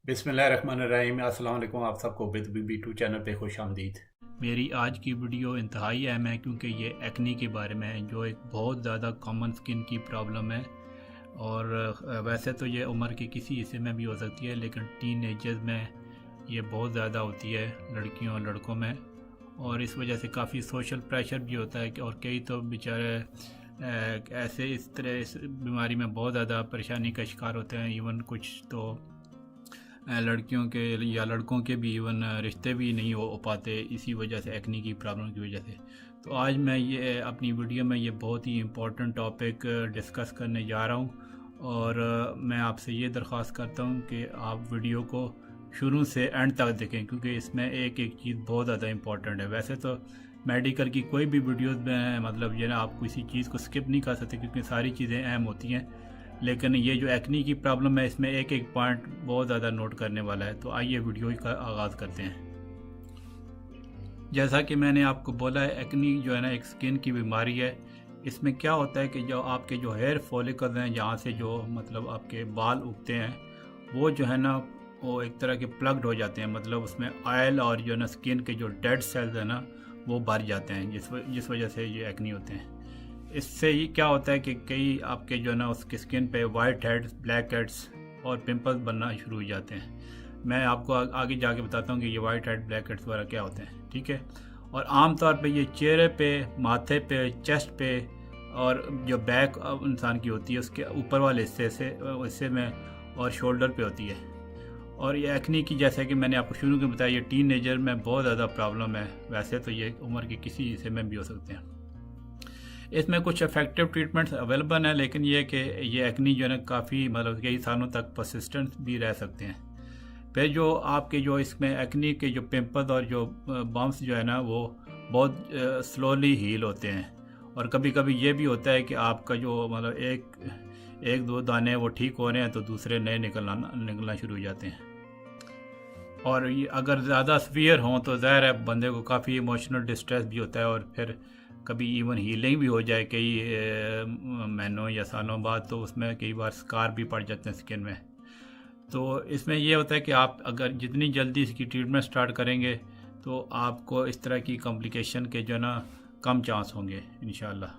बिस्मिल्लाहिर्रहमानिर्रहीम। अस्सलाम वालेकुम। आप सबको विद BB2 चैनल पे खुश आमदीद। मेरी आज की वीडियो इंतहाई अहम है क्योंकि ये एक्नी के बारे में है, जो एक बहुत ज़्यादा कॉमन स्किन की प्रॉब्लम है। और वैसे तो ये उम्र के किसी हिस्से में भी हो सकती है, लेकिन टीन में ये बहुत ज़्यादा होती है, लड़कियों और लड़कों में। और इस वजह से काफ़ी सोशल प्रेशर भी होता है और कई तो बेचारे ऐसे इस तरह इस बीमारी में बहुत ज़्यादा परेशानी का शिकार होते हैं। इवन कुछ तो लड़कियों के या लड़कों के भी इवन रिश्ते भी नहीं हो पाते इसी वजह से, एक्नी की प्रॉब्लम की वजह से। तो आज मैं ये अपनी वीडियो में ये बहुत ही इम्पोर्टेंट टॉपिक डिस्कस करने जा रहा हूँ। और मैं आपसे ये दरख्वास्त करता हूँ कि आप वीडियो को शुरू से एंड तक देखें, क्योंकि इसमें एक एक चीज़ बहुत ज़्यादा इम्पोर्टेंट है। वैसे तो मेडिकल की कोई भी वीडियोज़ में मतलब ये ना आप किसी चीज़ को स्किप नहीं कर सकते, क्योंकि सारी चीज़ें अहम होती हैं। लेकिन ये जो एक्नी की प्रॉब्लम है, इसमें एक एक पॉइंट बहुत ज़्यादा नोट करने वाला है। तो आइए वीडियो का आगाज़ करते हैं। जैसा कि मैंने आपको बोला है, एक्नी जो है ना एक स्किन की बीमारी है। इसमें क्या होता है कि जो आपके जो हेयर फॉलिकल्स हैं, जहाँ से जो मतलब आपके बाल उगते हैं, वो जो है ना वो एक तरह के प्लग्ड हो जाते हैं। मतलब उसमें ऑयल और जो है ना स्किन के जो डेड सेल्स हैं ना वो भर जाते हैं, जिस वजह से ये एक्नी होते हैं। इससे ये क्या होता है कि कई आपके जो है ना उसकी स्किन पे वाइट हेड्स, ब्लैक हेड्स और पिंपल्स बनना शुरू हो जाते हैं। मैं आपको आगे जाके बताता हूँ कि ये वाइट हेड, ब्लैक हेड्स वगैरह क्या होते हैं, ठीक है। और आमतौर पे ये चेहरे पे, माथे पे, चेस्ट पे और जो बैक इंसान की होती है उसके ऊपर वाले हिस्से में और शोल्डर पे होती है। और ये एक्नी की, जैसे कि मैंने आपको शुरू में बताया, ये टीनेजर में बहुत ज़्यादा प्रॉब्लम है। वैसे तो ये उम्र के किसी हिस्से में भी हो सकते हैं। इसमें कुछ इफेक्टिव ट्रीटमेंट्स अवेलेबल हैं, लेकिन ये कि ये एक्नी जो है ना काफ़ी मतलब कई सालों तक परसिस्टेंट भी रह सकते हैं। फिर जो आपके जो इसमें एक्नी के जो पिंपल्स और जो बम्प्स जो है ना वो बहुत स्लोली हील होते हैं। और कभी कभी ये भी होता है कि आपका जो मतलब एक दो दाने वो ठीक हो रहे हैं तो दूसरे नए निकलना शुरू हो जाते हैं। और ये अगर ज़्यादा सीवियर हों तो ज़ाहिर है बंदे को काफ़ी इमोशनल डिस्ट्रेस भी होता है, और फिर कभी इवन हीलिंग भी हो जाए कई महीनों या सालों बाद, तो उसमें कई बार स्कार भी पड़ जाते हैं स्किन में। तो इसमें ये होता है कि आप अगर जितनी जल्दी इसकी ट्रीटमेंट स्टार्ट करेंगे तो आपको इस तरह की कॉम्प्लिकेशन के जो ना कम चांस होंगे इंशाल्लाह।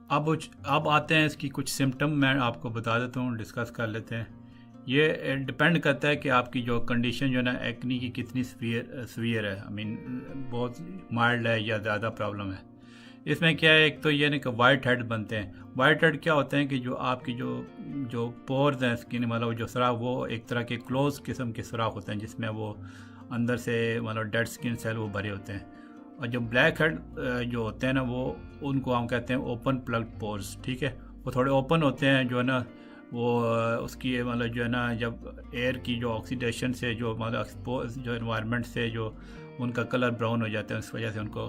अब आते हैं इसकी कुछ सिम्टम, मैं आपको बता देता हूँ, डिस्कस कर लेते हैं। ये डिपेंड करता है कि आपकी जो कंडीशन जो है ना एक्नी की कितनी सीवियर है, आई मीन बहुत माइल्ड है या ज़्यादा प्रॉब्लम है। इसमें क्या है, एक तो ये नहीं कि वाइट हेड बनते हैं। वाइट हेड क्या होते हैं कि जो आपकी जो जो पोर्स हैं स्किन, मतलब जो सुराख, वो एक तरह के क्लोज किस्म के सुराख होते हैं जिसमें वो अंदर से मतलब डेड स्किन सेल वो भरे होते हैं। और जो ब्लैक हेड जो होते हैं ना वो, उनको हम कहते हैं ओपन प्लग्ड पोर्स, ठीक है। वो थोड़े ओपन होते हैं, जो है ना वो उसकी मतलब जो है ना जब एयर की जो ऑक्सीडेशन से जो मतलब एक्सपोज जो एनवायरनमेंट से जो उनका कलर ब्राउन हो जाता है, उस वजह से उनको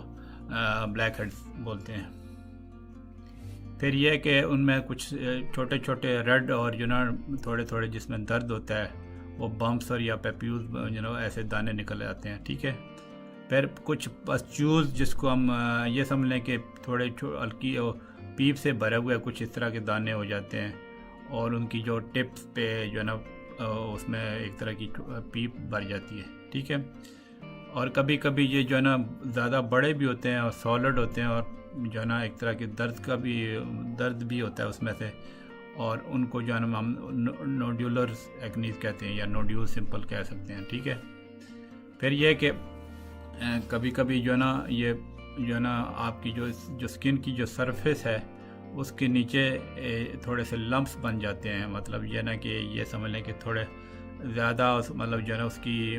ब्लैक हेड्स बोलते हैं। फिर यह कि उनमें कुछ छोटे छोटे रेड और जो ना थोड़े थोड़े जिसमें दर्द होता है, वो बम्प्स और या पेप्यूज जो ना ऐसे दाने निकल आते हैं, ठीक है। फिर कुछ पस्ट्यूल्स, जिसको हम ये समझ लें कि थोड़े हल्की पीप से भरे हुए कुछ इस तरह के दाने हो जाते हैं, और उनकी जो टिप्स पे जो है ना उसमें एक तरह की पीप भर जाती है, ठीक है। और कभी कभी ये जो है ना ज़्यादा बड़े भी होते हैं और सॉलिड होते हैं, और जो है ना एक तरह के दर्द भी होता है उसमें से, और उनको जो है ना हम नोड्यूलर एक्नीज कहते हैं या नोड्यूल सिंपल कह सकते हैं, ठीक है। फिर ये कि कभी कभी जो है ना ये जो है ना आपकी जो स्किन की जो सरफेस है उसके नीचे थोड़े से लम्प्स बन जाते हैं। मतलब ये ना कि ये समझ लें कि थोड़े ज़्यादा मतलब जो है ना उसकी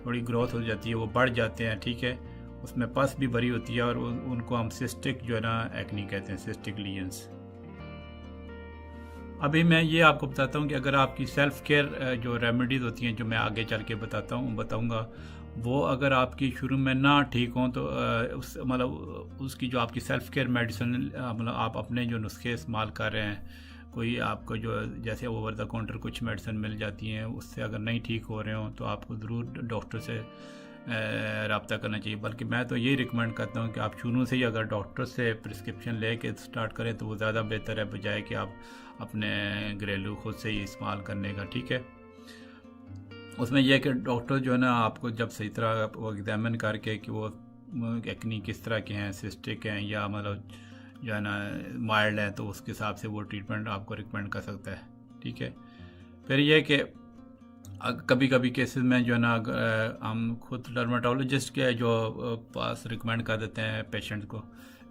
थोड़ी ग्रोथ हो जाती है, वो बढ़ जाते हैं, ठीक है। उसमें पस भी भरी होती है, और उनको हम सिस्टिक जो है ना एक्नी कहते हैं, सिस्टिक लीजन्स। अभी मैं ये आपको बताता हूँ कि अगर आपकी सेल्फ़ केयर जो रेमेडीज़ होती हैं, जो मैं आगे चल के बताऊँगा, वो अगर आपकी शुरू में ना ठीक हों तो उस मतलब उसकी जो आपकी सेल्फ़ केयर मेडिसिन, मतलब आप अपने जो नुस्खे इस्तेमाल कर रहे हैं, कोई आपको जो जैसे ओवर द काउंटर कुछ मेडिसिन मिल जाती हैं, उससे अगर नहीं ठीक हो रहे हो तो आपको ज़रूर डॉक्टर से रब्ता करना चाहिए। बल्कि मैं तो यही रिकमेंड करता हूँ कि आप शुरू से ही अगर डॉक्टर से प्रिस्क्रिप्शन ले के स्टार्ट करें तो वो ज़्यादा बेहतर है, बजाय कि आप अपने घरेलू खुद से ही इस्तेमाल करने का, ठीक है। उसमें यह है कि डॉक्टर जो है ना आपको जब सही तरह वो एग्जामिन करके कि वो एक्नी किस तरह के हैं, सिस्टिक हैं या मतलब जो है ना माइल्ड है, तो उसके हिसाब से वो ट्रीटमेंट आपको रिकमेंड कर सकता है। ठीक है। फिर यह कि कभी कभी केसेस में जो है ना हम खुद डर्माटोलॉजिस्ट के जो पास रिकमेंड कर देते हैं पेशेंट को,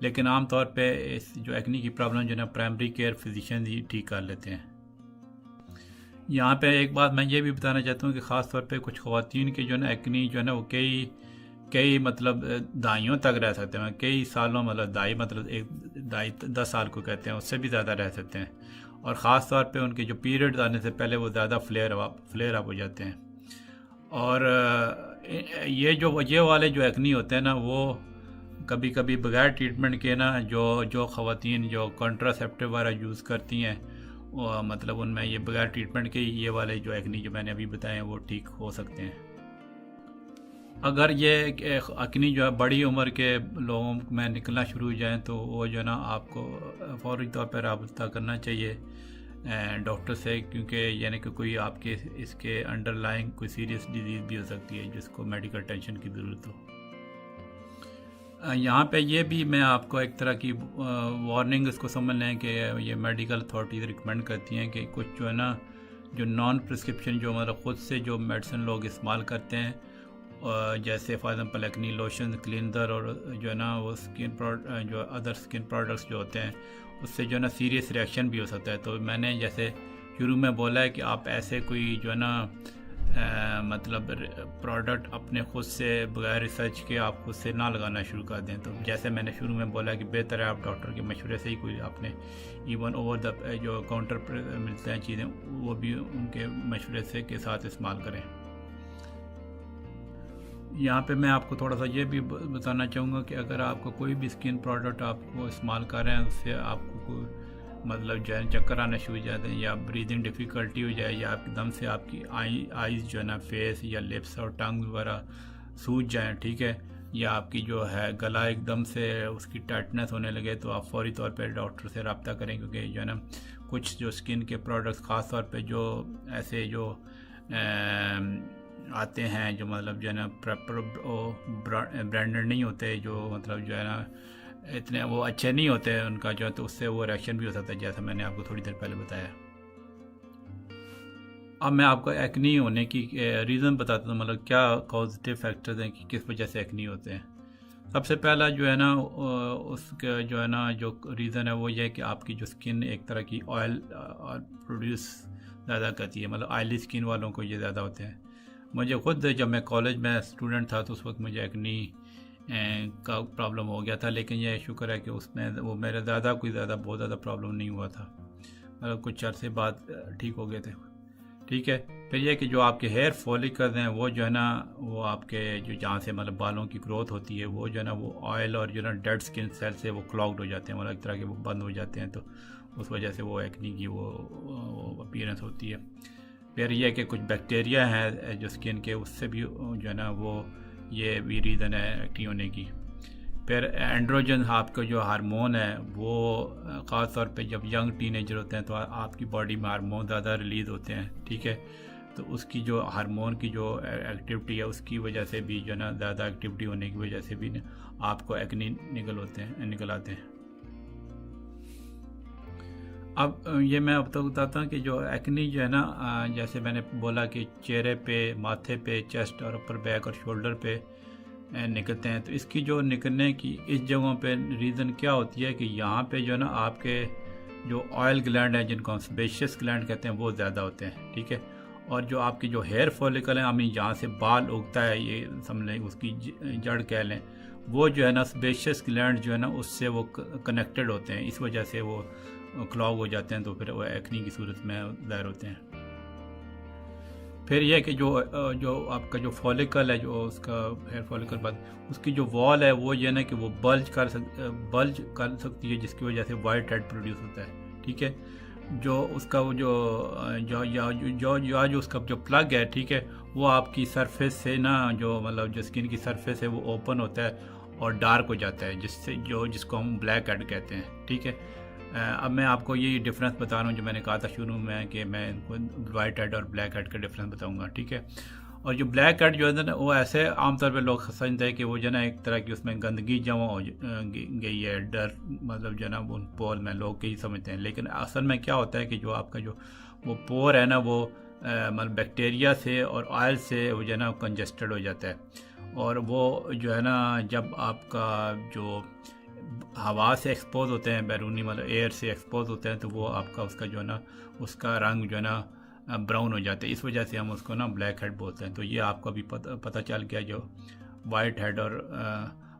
लेकिन आम तौर पे इस जो एक्नी की प्रॉब्लम जो है ना प्राइमरी केयर फिजिशियन ही ठीक कर लेते हैं। यहाँ पे एक बात मैं ये भी बताना चाहता हूँ कि ख़ास तौर पे कुछ ख़वातीन की जो है ना एक्नी जो है ना वो कई कई मतलब दाइयों तक रह सकते हैं, कई सालों, मतलब दाई मतलब एक दाई 10 साल को कहते हैं, उससे भी ज़्यादा रह सकते हैं। और ख़ास तौर पे उनके जो पीरियड आने से पहले वो ज़्यादा फ्लेयर अप हो जाते हैं। और ये वाले जो एक्नी होते हैं ना वो कभी कभी बगैर ट्रीटमेंट के ना जो ख़वातीन जो कॉन्ट्रासेप्टिव वगैरह यूज़ करती हैं, मतलब उनमें ये बगैर ट्रीटमेंट के ये वाले जो एक्नी जो मैंने अभी बताए हैं वो ठीक हो सकते हैं। अगर ये एक्नी जो है बड़ी उम्र के लोगों में निकलना शुरू हो जाए तो वो जो है ना आपको फौरी तौर पर रब्ता करना चाहिए डॉक्टर से, क्योंकि यानी कि कोई आपके इसके अंडरलाइंग कोई सीरियस डिजीज़ भी हो सकती है जिसको मेडिकल टेंशन की ज़रूरत हो। यहाँ पे ये भी मैं आपको एक तरह की वार्निंग इसको समझ लें कि ये मेडिकल अथॉरिटीज़ रिकमेंड करती हैं कि कुछ जो है ना जो नॉन प्रिस्क्रिप्शन जो मतलब ख़ुद से जो मेडिसिन लोग इस्तेमाल करते हैं, जैसे for example acne lotion, cleanser और जो है ना वो जो अदर स्किन प्रोडक्ट्स जो होते हैं उससे जो है ना सीरियस रिएक्शन भी हो सकता है। तो मैंने जैसे शुरू में बोला है कि आप ऐसे कोई जो है ना मतलब प्रोडक्ट अपने खुद से बगैर रिसर्च के आप खुद से ना लगाना शुरू कर दें। तो जैसे मैंने शुरू में बोला कि बेहतर है आप डॉक्टर के मशवरे से ही कोई आपने इवन ओवर द जो काउंटर पर मिलते हैं चीज़ें वो भी उनके मशवरे से के साथ इस्तेमाल करें। यहाँ पे मैं आपको थोड़ा सा ये भी बताना चाहूँगा कि अगर आपको कोई भी स्किन प्रोडक्ट आपको इस्तेमाल कर रहे हैं उससे आपको कोई मतलब जो है चक्कर आना शुरू हो जाते हैं या ब्रीदिंग डिफ़िकल्टी हो जाए या एकदम से आपकी आईज़ जो है ना फेस या लिप्स और टंग वगैरह सूज जाएँ, ठीक है, या आपकी जो है गला एकदम से उसकी टाइटनेस होने लगे, तो आप फौरी तौर पे डॉक्टर से रब्ता करें, क्योंकि जो है ना कुछ जो स्किन के प्रोडक्ट्स ख़ास तौर पे जो ऐसे जो आते हैं जो मतलब जो है ना ब्रांडेड नहीं होते, जो मतलब जो है ना इतने वो अच्छे नहीं होते उनका जो है, तो उससे वो रिएक्शन भी हो सकता है, जैसा मैंने आपको थोड़ी देर पहले बताया। अब मैं आपको एक्नी होने की रीज़न बताता हूँ, मतलब क्या पॉजिटिव फैक्टर्स हैं कि किस वजह से एक्नी होते हैं। सबसे पहला जो है ना उसका जो है ना जो रीज़न है वो ये है कि आपकी जो स्किन एक तरह की ऑयल प्रोड्यूस ज़्यादा करती है, मतलब ऑयली स्किन वालों को ये ज़्यादा होते हैं। मुझे खुद जब मैं कॉलेज में स्टूडेंट था तो उस वक्त मुझे एक्नी का प्रॉब्लम हो गया था, लेकिन ये शुक्र है कि उसमें वो मेरे बहुत ज़्यादा प्रॉब्लम नहीं हुआ था, मतलब कुछ अरसे बाद ठीक हो गए थे। ठीक है। फिर यह कि जो आपके हेयर फॉलिकल्स हैं वो जो है ना वो आपके जो जहाँ से मतलब बालों की ग्रोथ होती है वो जो है ना वो ऑयल और जो है ना डेड स्किन सेल से वो क्लॉग्ड हो जाते हैं, मतलब एक तरह के वो बंद हो जाते हैं, तो उस वजह से वो एक्नी की वो अपीयरेंस होती है। फिर यह कि कुछ बैक्टीरिया हैं जो स्किन के, उससे भी जो है ना वो ये भी रीज़न है एक्नी होने की। फिर एंड्रोजन आपका जो हार्मोन है वो ख़ास तौर पे जब यंग टीनेजर होते हैं तो आपकी बॉडी में हार्मोन ज़्यादा रिलीज़ होते हैं, ठीक है, तो उसकी जो हार्मोन की जो एक्टिविटी है उसकी वजह से भी जो है ना ज़्यादा एक्टिविटी होने की वजह से भी आपको एक्नी निकल आते हैं। अब ये मैं अब तक बताता हूँ कि जो एक्नी जो है ना जैसे मैंने बोला कि चेहरे पे, माथे पे, चेस्ट और अपर बैक और शोल्डर पे निकलते हैं, तो इसकी जो निकलने की इस जगहों पे रीज़न क्या होती है कि यहाँ पे जो है ना आपके जो ऑयल ग्लैंड है जिनको हम सेबेशियस ग्लैंड कहते हैं वो ज़्यादा होते हैं, ठीक है, और जो आपकी जो हेयर फॉलिकल है हमें जहाँ से बाल उगता है ये समझ लें उसकी जड़ कह लें, वो जो है ना सेबेशियस ग्लैंड जो है ना उससे वो कनेक्टेड होते हैं, इस वजह से वो क्लॉग हो जाते हैं, तो फिर वो एक्नी की सूरत में ज़ाहिर होते हैं। फिर यह कि जो आपका जो फॉलिकल है जो उसका हेयर फॉलिकल बाद उसकी जो वॉल है वो ये ना कि वो बल्ज कर सकती है, जिसकी वजह से वाइट हेड प्रोड्यूस होता है, ठीक है, जो उसका वो जो उसका जो प्लग है, ठीक है, वो आपकी सरफेस से ना जो मतलब जो स्किन की सरफेस है वो ओपन होता है और डार्क हो जाता है, जिसको हम ब्लैक हेड कहते हैं, ठीक है। अब मैं आपको ये डिफरेंस बता रहा हूँ जो मैंने कहा था शुरू में कि मैं इनको वाइट हेड और ब्लैक हेड का डिफरेंस बताऊँगा, ठीक है। और जो ब्लैक हेड जो है ना वो ऐसे आमतौर पे लोग समझते हैं कि वो जो है ना एक तरह की उसमें गंदगी जमा हो गई है, डर मतलब जो है ना उन पोर में लोग यही समझते हैं, लेकिन असल में क्या होता है कि जो आपका जो वो पोर है ना वो मतलब बैक्टीरिया से और ऑयल से वो जो है ना कंजेस्टेड हो जाता है, और वो जो है ना जब आपका जो हवा से एक्सपोज होते हैं, बैरूनी मतलब एयर से एक्सपोज होते हैं, तो वो आपका उसका जो है ना उसका रंग जो है ना ब्राउन हो जाते हैं। इस वजह से हम उसको ना ब्लैक हेड बोलते हैं। तो ये आपको अभी पता चल गया जो वाइट हेड और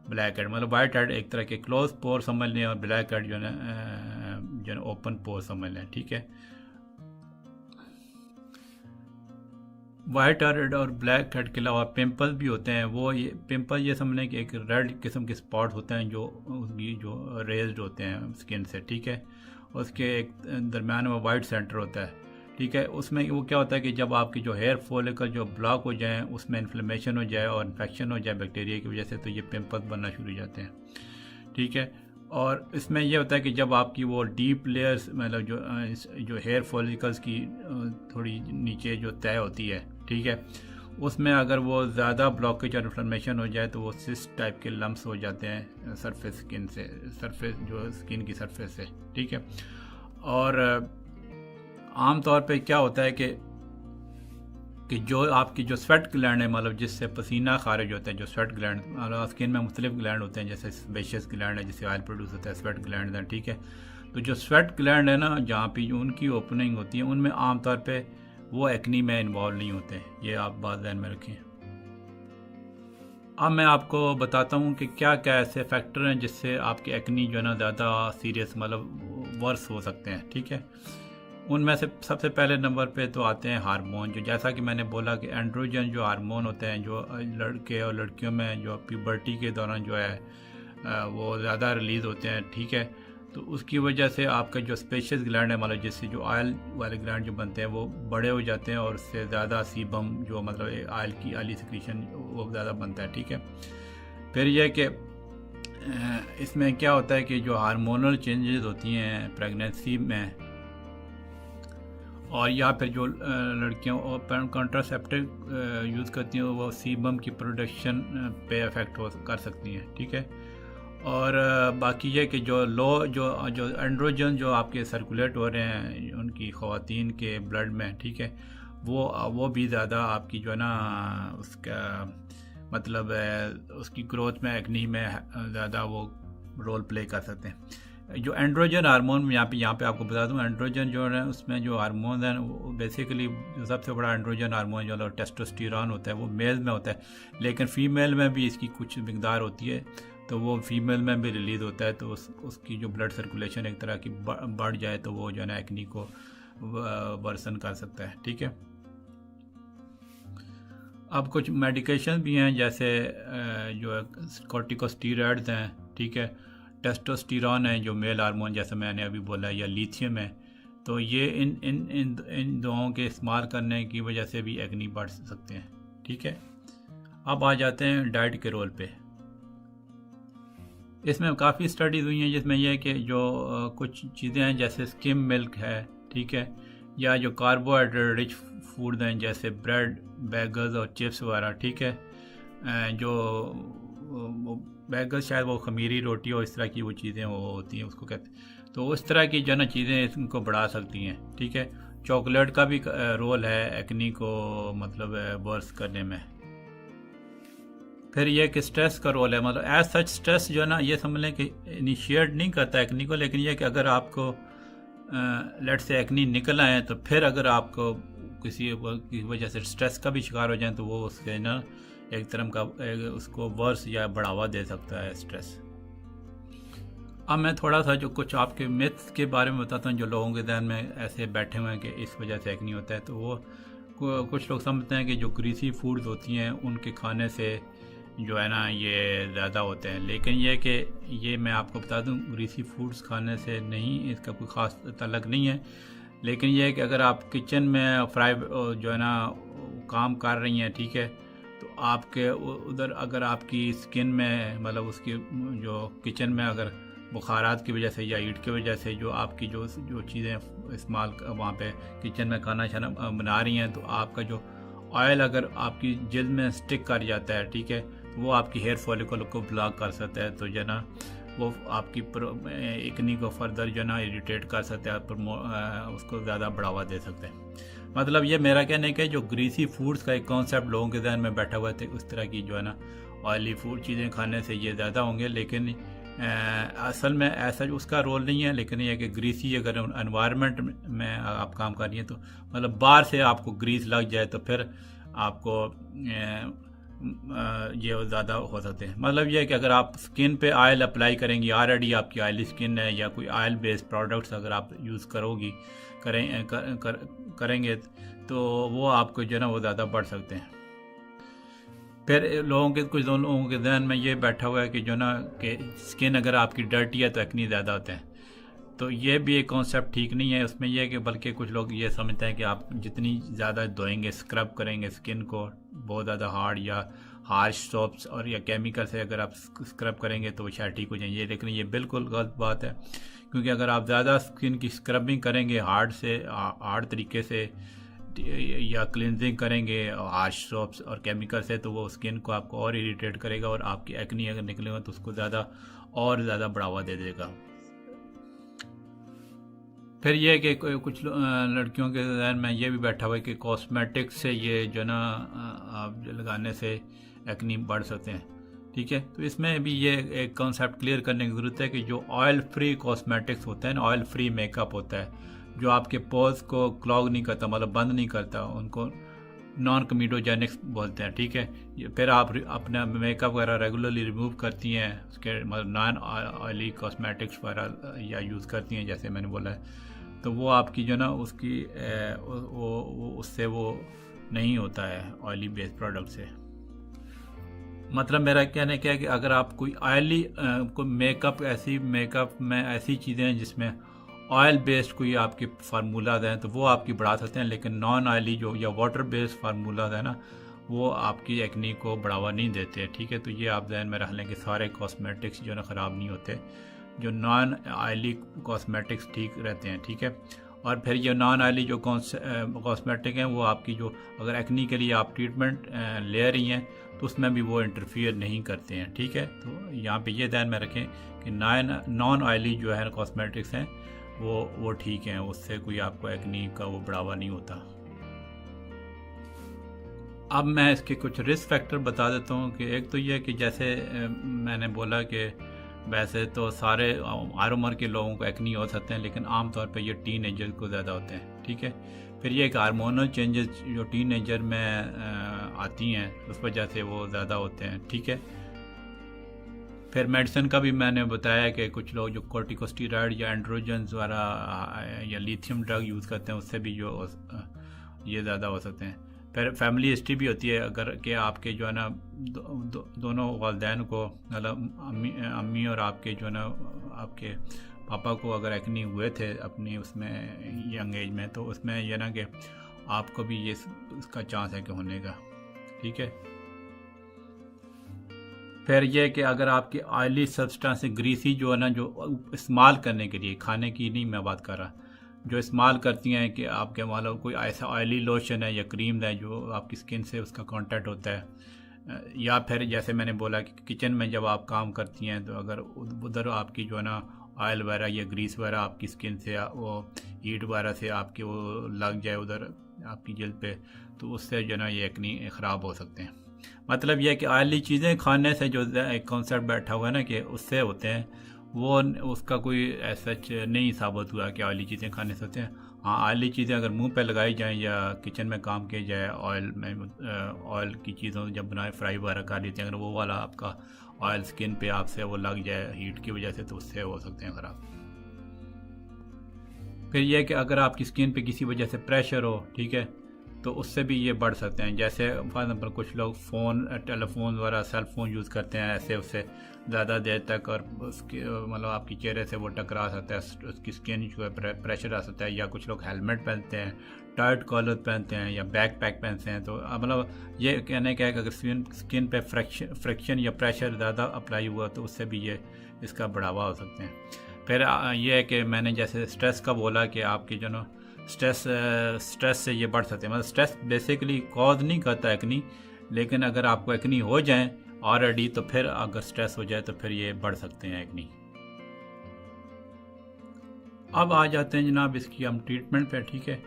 ब्लैक हेड, मतलब वाइट हेड एक तरह के क्लोज पोर समझ लें और ब्लैक हेड जो है ना ओपन पोर समझ लें, ठीक है। वाइट हेड और ब्लैक हेड के अलावा पिंपल भी होते हैं। वो ये पिंपल ये समझ कि एक रेड किस्म के स्पॉट होते हैं जो उनकी जो रेज्ड होते हैं स्किन से, ठीक है। उसके एक दरम्यान में वाइट सेंटर होता है, ठीक है। उसमें वो क्या होता है कि जब आपकी जो हेयर फॉलिकल जो ब्लॉक हो जाए, उसमें इन्फ्लेमेशन हो जाए और इन्फेक्शन हो जाए बैक्टीरिया की वजह से, तो ये पिंपल्स बनना शुरू हो जाते हैं, ठीक है। और इसमें यह होता है कि जब आपकी वो डीप लेयर्स मतलब जो हेयर फॉलिकल्स की थोड़ी नीचे जो तय होती है, ठीक है, उसमें अगर वो ज़्यादा ब्लॉकेज और इन्फ्लेमेशन हो जाए तो वो सिस्ट टाइप के लम्स हो जाते हैं सरफेस स्किन से, सरफेस जो स्किन की सरफेस से, ठीक है। और आम तौर पे क्या होता है कि जो आपकी जो स्वेट ग्लैंड है, मतलब जिससे पसीना खारिज होता है, जो स्वेट ग्लैंड मतलब स्किन में मुख्तलिफ ग्लैंड होते हैं, जैसे सेबेशियस ग्लैंड है जिससे ऑयल प्रोड्यूस होता है, स्वेट ग्लैंड है, ठीक है। तो जो स्वेट ग्लैंड है ना जहाँ पे उनकी ओपनिंग होती है, उनमें आमतौर पे वो एक्नी में इन्वॉल्व नहीं होते, ये आप बात ध्यान में रखें। अब मैं आपको बताता हूँ कि क्या क्या ऐसे फैक्टर हैं जिससे आपके एक्नी जो है ना ज़्यादा सीरियस मतलब वर्स हो सकते हैं, ठीक है। उनमें से सबसे पहले नंबर पे तो आते हैं हार्मोन, जो जैसा कि मैंने बोला कि एंड्रोजन जो हार्मोन होते हैं जो लड़के और लड़कियों में जो प्यूबर्टी के दौरान जो है वो ज़्यादा रिलीज़ होते हैं, ठीक है। तो उसकी वजह से आपका जो स्पेशियस ग्लैंड है मतलब जिससे जो ऑयल वाले ग्लैंड जो बनते हैं वो बड़े हो जाते हैं और उससे ज़्यादा सीबम जो मतलब ऑयल की ऑयली सिक्रीशन वो ज़्यादा बनता है, ठीक है। फिर यह कि इसमें क्या होता है कि जो हार्मोनल चेंजेस होती हैं प्रेगनेंसी में, और या फिर जो लड़कियों कॉन्ट्रासेप्टिव यूज़ करती हैं वो सीबम की प्रोडक्शन पे इफ़ेक्ट कर सकती हैं, ठीक है। और बाकी ये कि जो जो एंड्रोजन जो आपके सर्कुलेट हो रहे हैं उनकी ख़वातीन के ब्लड में, ठीक है, वो भी ज़्यादा आपकी जो है ना उसका मतलब उसकी ग्रोथ में एक्नी में ज़्यादा वो रोल प्ले कर सकते हैं। जो एंड्रोजन हार्मोन यहाँ पे आपको बता दूं, एंड्रोजन जो है उसमें जो हार्मोन है वो बेसिकली जो सबसे बड़ा एंड्रोजन हार्मोन जो टेस्टोस्टेरोन होता है वो मेल में होता है, लेकिन फ़ीमेल में भी इसकी कुछ मिकदार होती है, तो वो फीमेल में भी रिलीज़ होता है। तो उसकी जो ब्लड सर्कुलेशन एक तरह की बढ़ जाए तो वो जो है ना एक्नी को वर्सन कर सकता है, ठीक है। अब कुछ मेडिकेशन भी हैं जैसे जो कॉर्टिकोस्टेरॉइड्स हैं, ठीक है, टेस्टोस्टेरोन है जो मेल हार्मोन जैसे मैंने अभी बोला, या लिथियम है। तो ये इन दवाओं के इस्तेमाल करने की वजह से भी एक्नी बढ़ सकते हैं, ठीक है। अब आ जाते हैं डाइट के रोल पे। इसमें काफ़ी स्टडीज़ हुई हैं जिसमें यह है कि जो कुछ चीज़ें हैं जैसे स्किम मिल्क है, ठीक है, या जो कार्बोहाइड्रेट रिच फूड हैं जैसे ब्रेड, बैगल्स और चिप्स वगैरह, ठीक है, जो बैगल्स शायद वो खमीरी रोटी और इस तरह की वो चीज़ें वो होती हैं उसको कहते हैं, तो उस तरह की जो ना चीज़ें इनको बढ़ा सकती हैं, ठीक है। चॉकलेट का भी रोल है एक्नी को मतलब वर्स करने में। फिर यह कि स्ट्रेस का रोल है, मतलब एज सच स्ट्रेस जो है ना ये समझ लें कि इनिशिएट नहीं करता एक्नी को, लेकिन यह कि अगर आपको लेट से एक्नी निकल आए तो फिर अगर आपको किसी वजह से स्ट्रेस का भी शिकार हो जाए तो वो उसके ना एक तरह का उसको वर्स या बढ़ावा दे सकता है स्ट्रेस। अब मैं थोड़ा सा जो कुछ आपके मिथ्स के बारे में बताता हूँ जो लोगों के ध्यान में ऐसे बैठे हुए हैं कि इस वजह से एक्नी होता है। तो वो कुछ लोग समझते हैं कि जो ग्रीसी फूड्स होती हैं उनके खाने से जो है ना ये ज़्यादा होते हैं, लेकिन ये कि ये मैं आपको बता दूं ग्रीसी फूड्स खाने से नहीं, इसका कोई ख़ास ताल्लुक नहीं है। लेकिन यह है कि अगर आप किचन में फ्राई जो है ना काम कर रही हैं, ठीक है, तो आपके उधर अगर आपकी स्किन में मतलब उसकी जो किचन में अगर बुखारात की वजह से या हीट की वजह से जो आपकी जो चीज़ें इस्तेमाल वहाँ पे किचन में खाना शाना बना रही हैं, तो आपका जो ऑयल अगर आपकी जल्द में स्टिक कर जाता है, ठीक है, तो वो आपकी हेयर फॉलिकल को ब्लॉक कर सकता है, तो जो ना वो आपकी एक्नी को फर्दर जो ना इरिटेट कर सकते हैं, उसको ज़्यादा बढ़ावा दे सकते हैं। मतलब ये मेरा कहने का जो ग्रीसी फूड्स का एक कॉन्सेप्ट लोगों के जहन में बैठा हुआ थे, उस तरह की जो है ना ऑयली फूड चीज़ें खाने से ये ज़्यादा होंगे, लेकिन असल में ऐसा उसका रोल नहीं है। लेकिन ये कि ग्रीसी अगर एनवायरनमेंट में आप काम कर रही हैं, तो मतलब बाहर से आपको ग्रीस लग जाए तो फिर आपको ये ज़्यादा हो सकते हैं। मतलब ये है कि अगर आप स्किन पे ऑयल अप्लाई करेंगी, ऑलरेडी आपकी ऑयली स्किन है, या कोई ऑयल बेस्ड प्रोडक्ट्स अगर आप यूज़ करेंगे तो वो आपको जो है ना वो ज़्यादा बढ़ सकते हैं। फिर कुछ लोगों के जहन में ये बैठा हुआ है कि जो ना कि स्किन अगर आपकी डर्टी है तो एक्नी ज़्यादा होते हैं, तो ये भी एक कॉन्सेप्ट ठीक नहीं है। उसमें यह है कि बल्कि कुछ लोग ये समझते हैं कि आप जितनी ज़्यादा धोएंगे, स्क्रब करेंगे स्किन को बहुत ज़्यादा हार्ड या हार्श सोप्स और या केमिकल से अगर आप स्क्रब करेंगे तो वो शायद ठीक हो जाएंगे, लेकिन ये बिल्कुल गलत बात है। क्योंकि अगर आप ज़्यादा स्किन की स्क्रबिंग करेंगे हार्ड तरीके से या क्लिनजिंग करेंगे हार्श सोप्स और केमिकल से, तो वो स्किन को आपको और इरिटेट करेगा और आपकी एक्नी अगर निकलेगा तो उसको ज़्यादा बढ़ावा दे देगा। फिर ये कि कुछ लड़कियों के जहन में ये भी बैठा हुआ है कि कॉस्मेटिक्स से ये जो ना आप लगाने से एक्नी बढ़ सकते हैं, ठीक है। तो इसमें भी ये एक कॉन्सेप्ट क्लियर करने की ज़रूरत है कि जो ऑयल फ्री कॉस्मेटिक्स होते हैं ना, ऑयल फ्री मेकअप होता है जो आपके पोर्स को क्लॉग नहीं करता, मतलब बंद नहीं करता, उनको नॉन कमीडोजेनिक्स बोलते हैं, ठीक है। फिर आप अपना मेकअप वगैरह रेगुलरली रिमूव करती हैं, उसके मतलब नॉन ऑयली कॉस्मेटिक्स वगैरह या यूज़ करती हैं जैसे मैंने बोला है, तो वो आपकी जो ना उसकी उससे वो नहीं होता है ऑयली बेस्ड प्रोडक्ट से। मतलब मेरा कहना क्या है कि अगर आप कोई ऑयली कोई मेकअप में ऐसी चीज़ें हैं जिसमें ऑयल बेस्ड कोई आपके फार्मूलाज हैं तो वो आपकी बढ़ा सकते हैं, लेकिन नॉन ऑयली जो या वाटर बेस्ड फार्मूलाज है ना वो आपकी एक्नी को बढ़ावा नहीं देते हैं, ठीक है। तो ये आप जहन में रख लें कि सारे कॉस्मेटिक्स जो ना ख़राब नहीं होते, जो नॉन ऑयली कॉस्मेटिक्स ठीक रहते हैं, ठीक है। और फिर ये नॉन ऑयली जो कॉस्मेटिक हैं वो आपकी जो अगर एक्नी के लिए आप ट्रीटमेंट ले रही हैं तो उसमें भी वो इंटरफियर नहीं करते हैं, ठीक है। तो यहाँ पे ये ध्यान में रखें कि नॉन ऑयली जो है कॉस्मेटिक्स हैं वो ठीक हैं, उससे कोई आपको एक्नी का वो बढ़ावा नहीं होता। अब मैं इसके कुछ रिस्क फैक्टर बता देता हूँ कि एक तो ये कि जैसे मैंने बोला कि वैसे तो सारे हर उम्र के लोगों को एक्नी हो सकते हैं, लेकिन आमतौर पे ये टीनेजर को ज़्यादा होते हैं, ठीक है। फिर ये एक हार्मोनल चेंजेस जो टीनेजर में आती हैं उस वजह से वो ज़्यादा होते हैं, ठीक है। फिर मेडिसिन का भी मैंने बताया कि कुछ लोग जो कॉर्टिकोस्टेरॉइड या एंड्रोजन्स वाला या लिथियम ड्रग यूज़ करते हैं उससे भी जो ये ज़्यादा हो सकते हैं। फिर फैमिली हिस्ट्री भी होती है, अगर कि आपके जो है ना दोनों वालिदैन को मतलब अम्मी और आपके जो है ना आपके पापा को अगर एक्नी हुए थे अपनी उसमें यंग एज में, तो उसमें यह ना कि आपको भी ये इसका चांस है कि होने का, ठीक है। फिर यह कि अगर आपकी ऑयली सब्सटेंस ग्रीसी जो है ना जो इस्तेमाल करने के लिए, खाने की नहीं मैं बात कर रहा, जो इस्तेमाल करती हैं कि आपके मतलब कोई ऐसा ऑयली लोशन है या क्रीम है जो आपकी स्किन से उसका कांटेक्ट होता है, या फिर जैसे मैंने बोला कि किचन में जब आप काम करती हैं तो अगर उधर आपकी जो है ना ऑयल वगैरह या ग्रीस वगैरह आपकी स्किन से वो हीट वगैरह से आपके वो लग जाए उधर आपकी जल्द पे, तो उससे जो है ना ये एक्नी ख़राब हो सकते हैं। मतलब यह कि ऑयली चीज़ें खाने से जो एक कॉन्सेप्ट बैठा हुआ है ना कि उससे होते हैं, वो उसका कोई ऐसा नहीं साबित हुआ कि ऑयली चीज़ें खाने से होते हैं। हाँ, ऑयली चीज़ें अगर मुंह पे लगाई जाएं या किचन में काम किया जाए ऑयल की चीज़ों जब बनाए फ्राई वगैरह कर लेते हैं, अगर वो वाला आपका ऑयल स्किन पे आपसे वो लग जाए हीट की वजह से, तो उससे हो सकते हैं ख़राब। फिर यह कि अगर आपकी स्किन पे किसी वजह से प्रेशर हो, ठीक है, तो उससे भी ये बढ़ सकते हैं। जैसे फॉर एग्जाम्पल कुछ लोग टेलीफोन वगैरह सेल फ़ोन यूज़ करते हैं, ऐसे उससे ज़्यादा देर तक और उसके मतलब आपकी चेहरे से वो टकरा सकता है, उसकी स्किन जो है प्रेशर आ सकता है। या कुछ लोग हेलमेट पहनते हैं, टाइट कॉलर पहनते हैं या बैक पैक पहनते हैं, तो मतलब ये कहने का है कि अगर स्किन पे फ्रिक्शन या प्रेशर ज़्यादा अप्लाई हुआ तो उससे भी ये इसका बढ़ावा हो सकते हैं। फिर ये है कि मैंने जैसे स्ट्रेस का बोला कि आपकी जो ना स्ट्रेस से ये बढ़ सकते हैं। मतलब स्ट्रेस बेसिकली कॉज नहीं करता एक्नी, लेकिन अगर आपको एक्नी हो जाए ऑलरेडी तो फिर अगर स्ट्रेस हो जाए तो फिर ये बढ़ सकते हैं एक्नी। अब आ जाते हैं जनाब इसकी हम ट्रीटमेंट पे, ठीक है।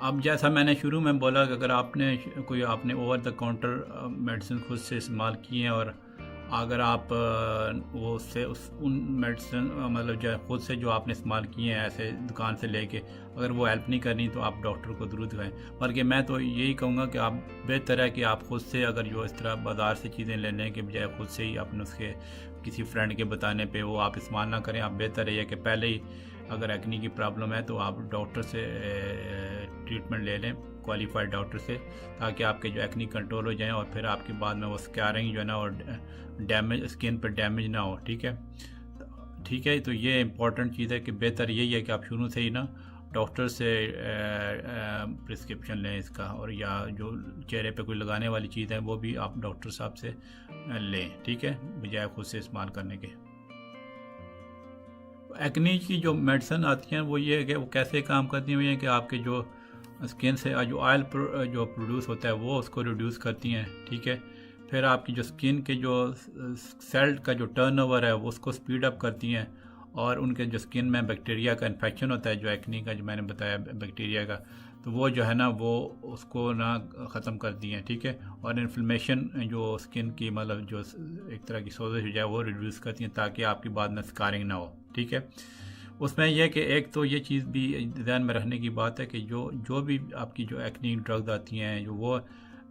अब जैसा मैंने शुरू में बोला कि अगर आपने ओवर द काउंटर मेडिसिन खुद से इस्तेमाल किए हैं और अगर आप वो उससे उन मेडिसिन मतलब जो खुद से जो आपने इस्तेमाल किए हैं ऐसे दुकान से लेके, अगर वो हेल्प नहीं करनी तो आप डॉक्टर को ज़रूर दिखाएं। बल्कि मैं तो यही कहूँगा कि आप बेहतर है कि आप खुद से अगर जो इस तरह बाज़ार से चीज़ें लेने के बजाय खुद से ही अपने उसके किसी फ्रेंड के बताने पे वो आप इस्तेमाल ना करें। आप बेहतर है कि पहले ही अगर एक्नी की प्रॉब्लम है तो आप डॉक्टर से ट्रीटमेंट ले लें, क्वालिफाइड डॉक्टर से, ताकि आपके जो एक्नी कंट्रोल हो जाएं और फिर आपके बाद में वो स्कैरिंग जो है ना और डैमेज स्किन पर डैमेज ना हो, ठीक है। ठीक है, तो ये इम्पोर्टेंट चीज़ है कि बेहतर यही है कि आप शुरू से ही ना डॉक्टर से प्रिस्क्रिप्शन लें इसका, और या जो चेहरे पे कोई लगाने वाली चीज़ है वो भी आप डॉक्टर साहब से लें, ठीक है, बजाय खुद से इस्तेमाल करने के। एक्नी की जो मेडिसिन आती हैं वो ये है कि वो कैसे काम करती हैं, वो ये कि आपके जो स्किन से जो ऑयल जो प्रोड्यूस होता है वो उसको रिड्यूस करती हैं, ठीक है। फिर आपकी जो स्किन के जो सेल का जो टर्नओवर है वो उसको स्पीड अप करती हैं, और उनके जो स्किन में बैक्टीरिया का इन्फेक्शन होता है, जो एक्नी का जो मैंने बताया बैक्टीरिया का, तो वो जो है ना वो उसको ना ख़त्म करती हैं, ठीक है। और इन्फ्लेमेशन जो स्किन की मतलब जो एक तरह की सोजिश हो जाए वो रिड्यूस करती हैं, ताकि आपकी बाद में स्कारिंग ना हो, ठीक है। उसमें यह कि एक तो ये चीज़ भी ध्यान में रखने की बात है कि जो भी आपकी जो एक्नी ड्रग्स आती हैं जो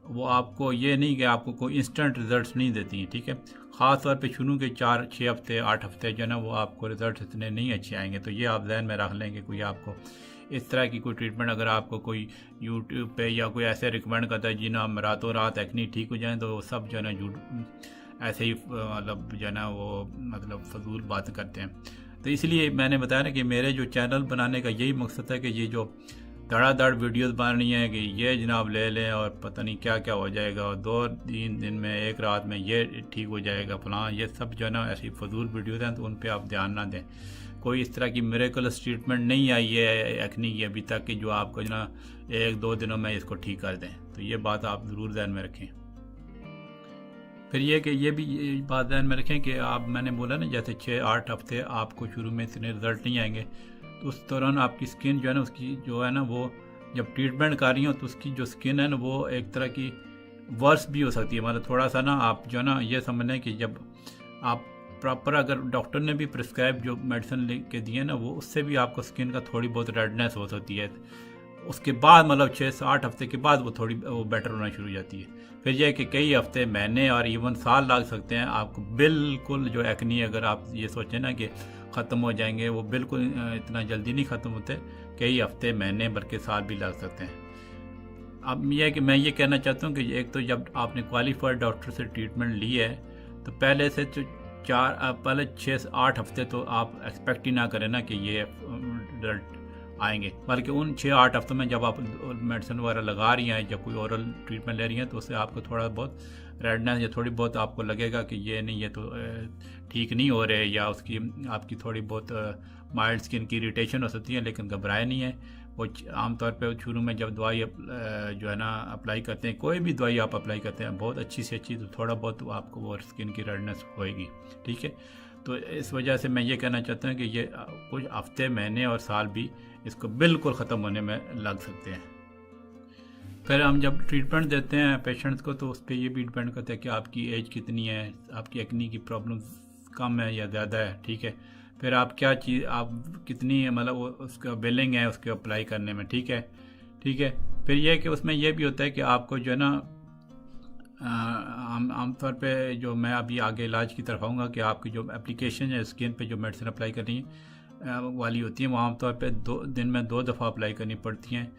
वो आपको ये नहीं कि आपको कोई इंस्टेंट रिजल्ट्स नहीं देती हैं, ठीक है। ख़ास तौर पे शुरू के 4-6 हफ्ते 8 हफ्ते जो है ना वो आपको रिजल्ट इतने नहीं अच्छे आएंगे। तो ये आप ध्यान में रख लें कि कोई आपको इस तरह की कोई ट्रीटमेंट अगर आपको कोई यूट्यूब पे या कोई ऐसे रिकमेंड करता है जी ना रातों रात एक्नी ठीक हो जाए, तो वो सब जो है ना झूठ ऐसे ही मतलब जो है ना वो मतलब फजूल बात करते हैं। तो इसलिए मैंने बताया ना कि मेरे जो चैनल बनाने का यही मकसद है कि ये जो धड़ाधड़ वीडियोस बन रही हैं कि ये जनाब ले लें और पता नहीं क्या क्या हो जाएगा, और 2-3 दिन में एक रात में ये ठीक हो जाएगा फलां, ये सब जो है ना ऐसी फजूल वीडियोस हैं, तो उन पे आप ध्यान ना दें। कोई इस तरह की मिरेकलस ट्रीटमेंट नहीं आई है एक्नी की अभी तक कि जो आपको जो ना 1-2 दिनों में इसको ठीक कर दें। तो ये बात आप ज़रूर ध्यान में रखें। फिर ये कि ये भी बात ध्यान में रखें कि आप मैंने बोला ना जैसे 6-8 हफ्ते आपको शुरू में इतने रिजल्ट नहीं आएंगे, तो उस दौरान आपकी स्किन जो है ना उसकी जो है ना वो जब ट्रीटमेंट कर रही हो तो उसकी जो स्किन है ना वो एक तरह की वर्स भी हो सकती है। मतलब थोड़ा सा ना आप जो है ना ये समझ लें कि जब आप प्रॉपर अगर डॉक्टर ने भी प्रिस्क्राइब जो मेडिसिन लिख के दिए ना वो उससे भी आपको स्किन का थोड़ी बहुत रेडनेस हो सकती है। उसके बाद मतलब 6 से 8 हफ्ते के बाद वो बेटर होना शुरू हो जाती है। फिर यह कि कई हफ्ते, महीने और इवन साल लग सकते हैं आपको बिल्कुल जो एक्नी, अगर आप ये सोचें ना कि ख़त्म हो जाएंगे, वो बिल्कुल इतना जल्दी नहीं ख़त्म होते। कई हफ्ते, महीने बल्कि साल भी लग सकते हैं। अब यह कि मैं ये कहना चाहता हूँ कि एक तो जब आपने क्वालिफाइड डॉक्टर से ट्रीटमेंट ली है तो पहले से तो 6 से 8 हफ्ते तो आप एक्सपेक्ट ही ना करें ना कि ये रिजल्ट आएंगे, बल्कि उन 6-8 हफ्तों में जब आप मेडिसिन वगैरह लगा रही हैं, जब कोई ओरल ट्रीटमेंट ले रही हैं, तो उससे आपको थोड़ा बहुत रेडनेस या थोड़ी बहुत आपको लगेगा कि ये नहीं, ये तो ठीक नहीं हो रहे, या उसकी आपकी थोड़ी बहुत माइल्ड स्किन की इरिटेशन हो सकती है, लेकिन घबराए नहीं है। वो आमतौर पे शुरू में जब दवाई जो है ना अप्लाई करते हैं, कोई भी दवाई आप अप्लाई करते हैं बहुत अच्छी से अच्छी, तो थोड़ा बहुत तो आपको वो स्किन की रेडनेस होएगी, ठीक है। तो इस वजह से मैं ये कहना चाहता हूँ कि ये कुछ हफ्ते, महीने और साल भी इसको बिल्कुल ख़त्म होने में लग सकते हैं। फिर हम जब ट्रीटमेंट देते हैं पेशेंट्स को तो उस पर ये भी डिपेंड करता है कि आपकी एज कितनी है, आपकी एक्नी की प्रॉब्लम कम है या ज़्यादा है, ठीक है। फिर आप क्या चीज़ आप कितनी मतलब उसका बिलिंग है उसके अप्लाई करने में, ठीक है, ठीक है। फिर यह कि उसमें यह भी होता है कि आपको जो है ना आमतौर पे जो मैं अभी आगे इलाज की तरफ आऊँगा कि आपकी जो एप्लीकेशन है स्किन पे जो मेडिसिन अप्लाई करनी वाली होती है वो आमतौर पे 2 दिन में 2 दफ़ा अप्लाई करनी पड़ती हैं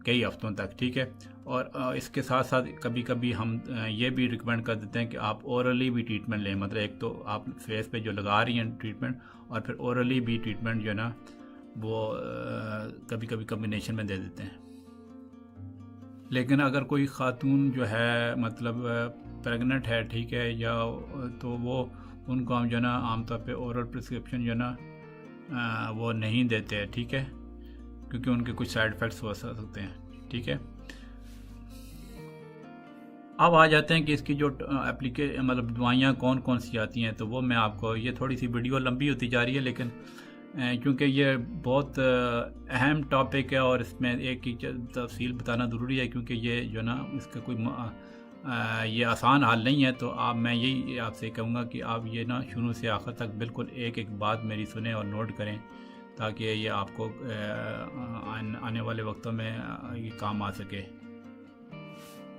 कई हफ्तों तक, ठीक है। और इसके साथ साथ कभी कभी हम ये भी रिकमेंड कर देते हैं कि आप ओरली भी ट्रीटमेंट लें। मतलब एक तो आप फेस पे जो लगा रही हैं ट्रीटमेंट, और फिर ओरली भी ट्रीटमेंट जो है ना वो कभी कभी कम्बिनेशन में दे देते हैं। लेकिन अगर कोई ख़ातून जो है मतलब प्रेग्नेंट है, ठीक है, या तो वो उनको हम जो है ना आमतौर पे ओरल प्रिस्क्रिप्शन जो है ना वो नहीं देते हैं, ठीक है, क्योंकि उनके कुछ साइड इफ़ेक्ट्स हो सकते हैं, ठीक है। अब आ जाते हैं कि इसकी जो मतलब दवाइयाँ कौन कौन सी आती हैं, तो वो मैं आपको, ये थोड़ी सी वीडियो लंबी होती जा रही है, लेकिन क्योंकि ये बहुत अहम टॉपिक है और इसमें एक ही तफसील बताना ज़रूरी है, क्योंकि ये जो ना इसका कोई ये आसान हल नहीं है। तो मैं यही आपसे कहूँगा कि आप ये ना शुरू से आखिर तक बिल्कुल एक एक बात मेरी सुने और नोट करें, ताकि ये आपको आने वाले वक्तों में ये काम आ सके।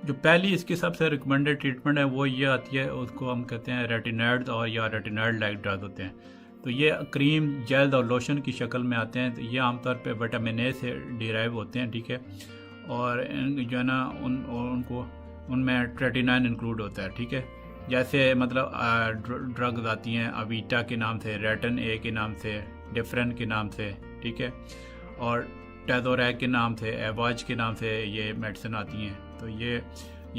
जो पहली इसकी सबसे रिकमेंडेड ट्रीटमेंट है वो ये आती है, उसको हम कहते हैं रेटिनॉइड्स और या रेटिनॉइड लाइक ड्रग होते हैं। तो ये क्रीम, जेल और लोशन की शक्ल में आते हैं। तो ये आमतौर पे विटामिन ए से डिराइव होते हैं, ठीक है, और जो है ना उनको उनमें ट्रेटिनाइन इंक्लूड होता है, ठीक है। जैसे मतलब ड्रग्स आती हैं अवीटा के नाम से, रेटन ए के नाम से, डिफरेंट के नाम से, ठीक है, और टेजोरैक के नाम से, एवाज के नाम से ये मेडिसिन आती हैं। तो ये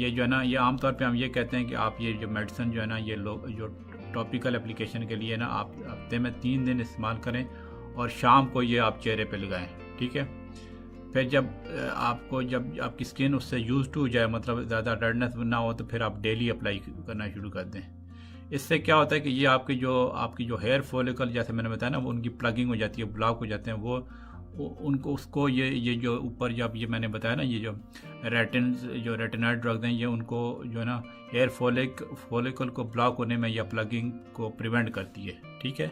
जो है ना, ये आमतौर पे हम ये कहते हैं कि आप ये जो मेडिसिन जो है ना, ये जो टॉपिकल एप्लीकेशन के लिए ना आप हफ्ते में 3 दिन इस्तेमाल करें और शाम को ये आप चेहरे पे लगाएं, ठीक है। फिर जब आपकी स्किन उससे यूज टू हो जाए, मतलब ज़्यादा रेडनेस ना हो, तो फिर आप डेली अप्लाई करना शुरू कर दें। इससे क्या होता है कि ये आपकी जो हेयर फॉलिकल, जैसे मैंने बताया ना, वो उनकी प्लगिंग हो जाती है, ब्लॉक हो जाते हैं, वो उनको उसको ये जो ऊपर जब ये मैंने बताया ना, ये जो रेटिनॉइड ड्रग्स हैं, ये उनको जो है ना हेयर फॉलिकल को ब्लॉक होने में या प्लगिंग को प्रिवेंट करती है, ठीक है।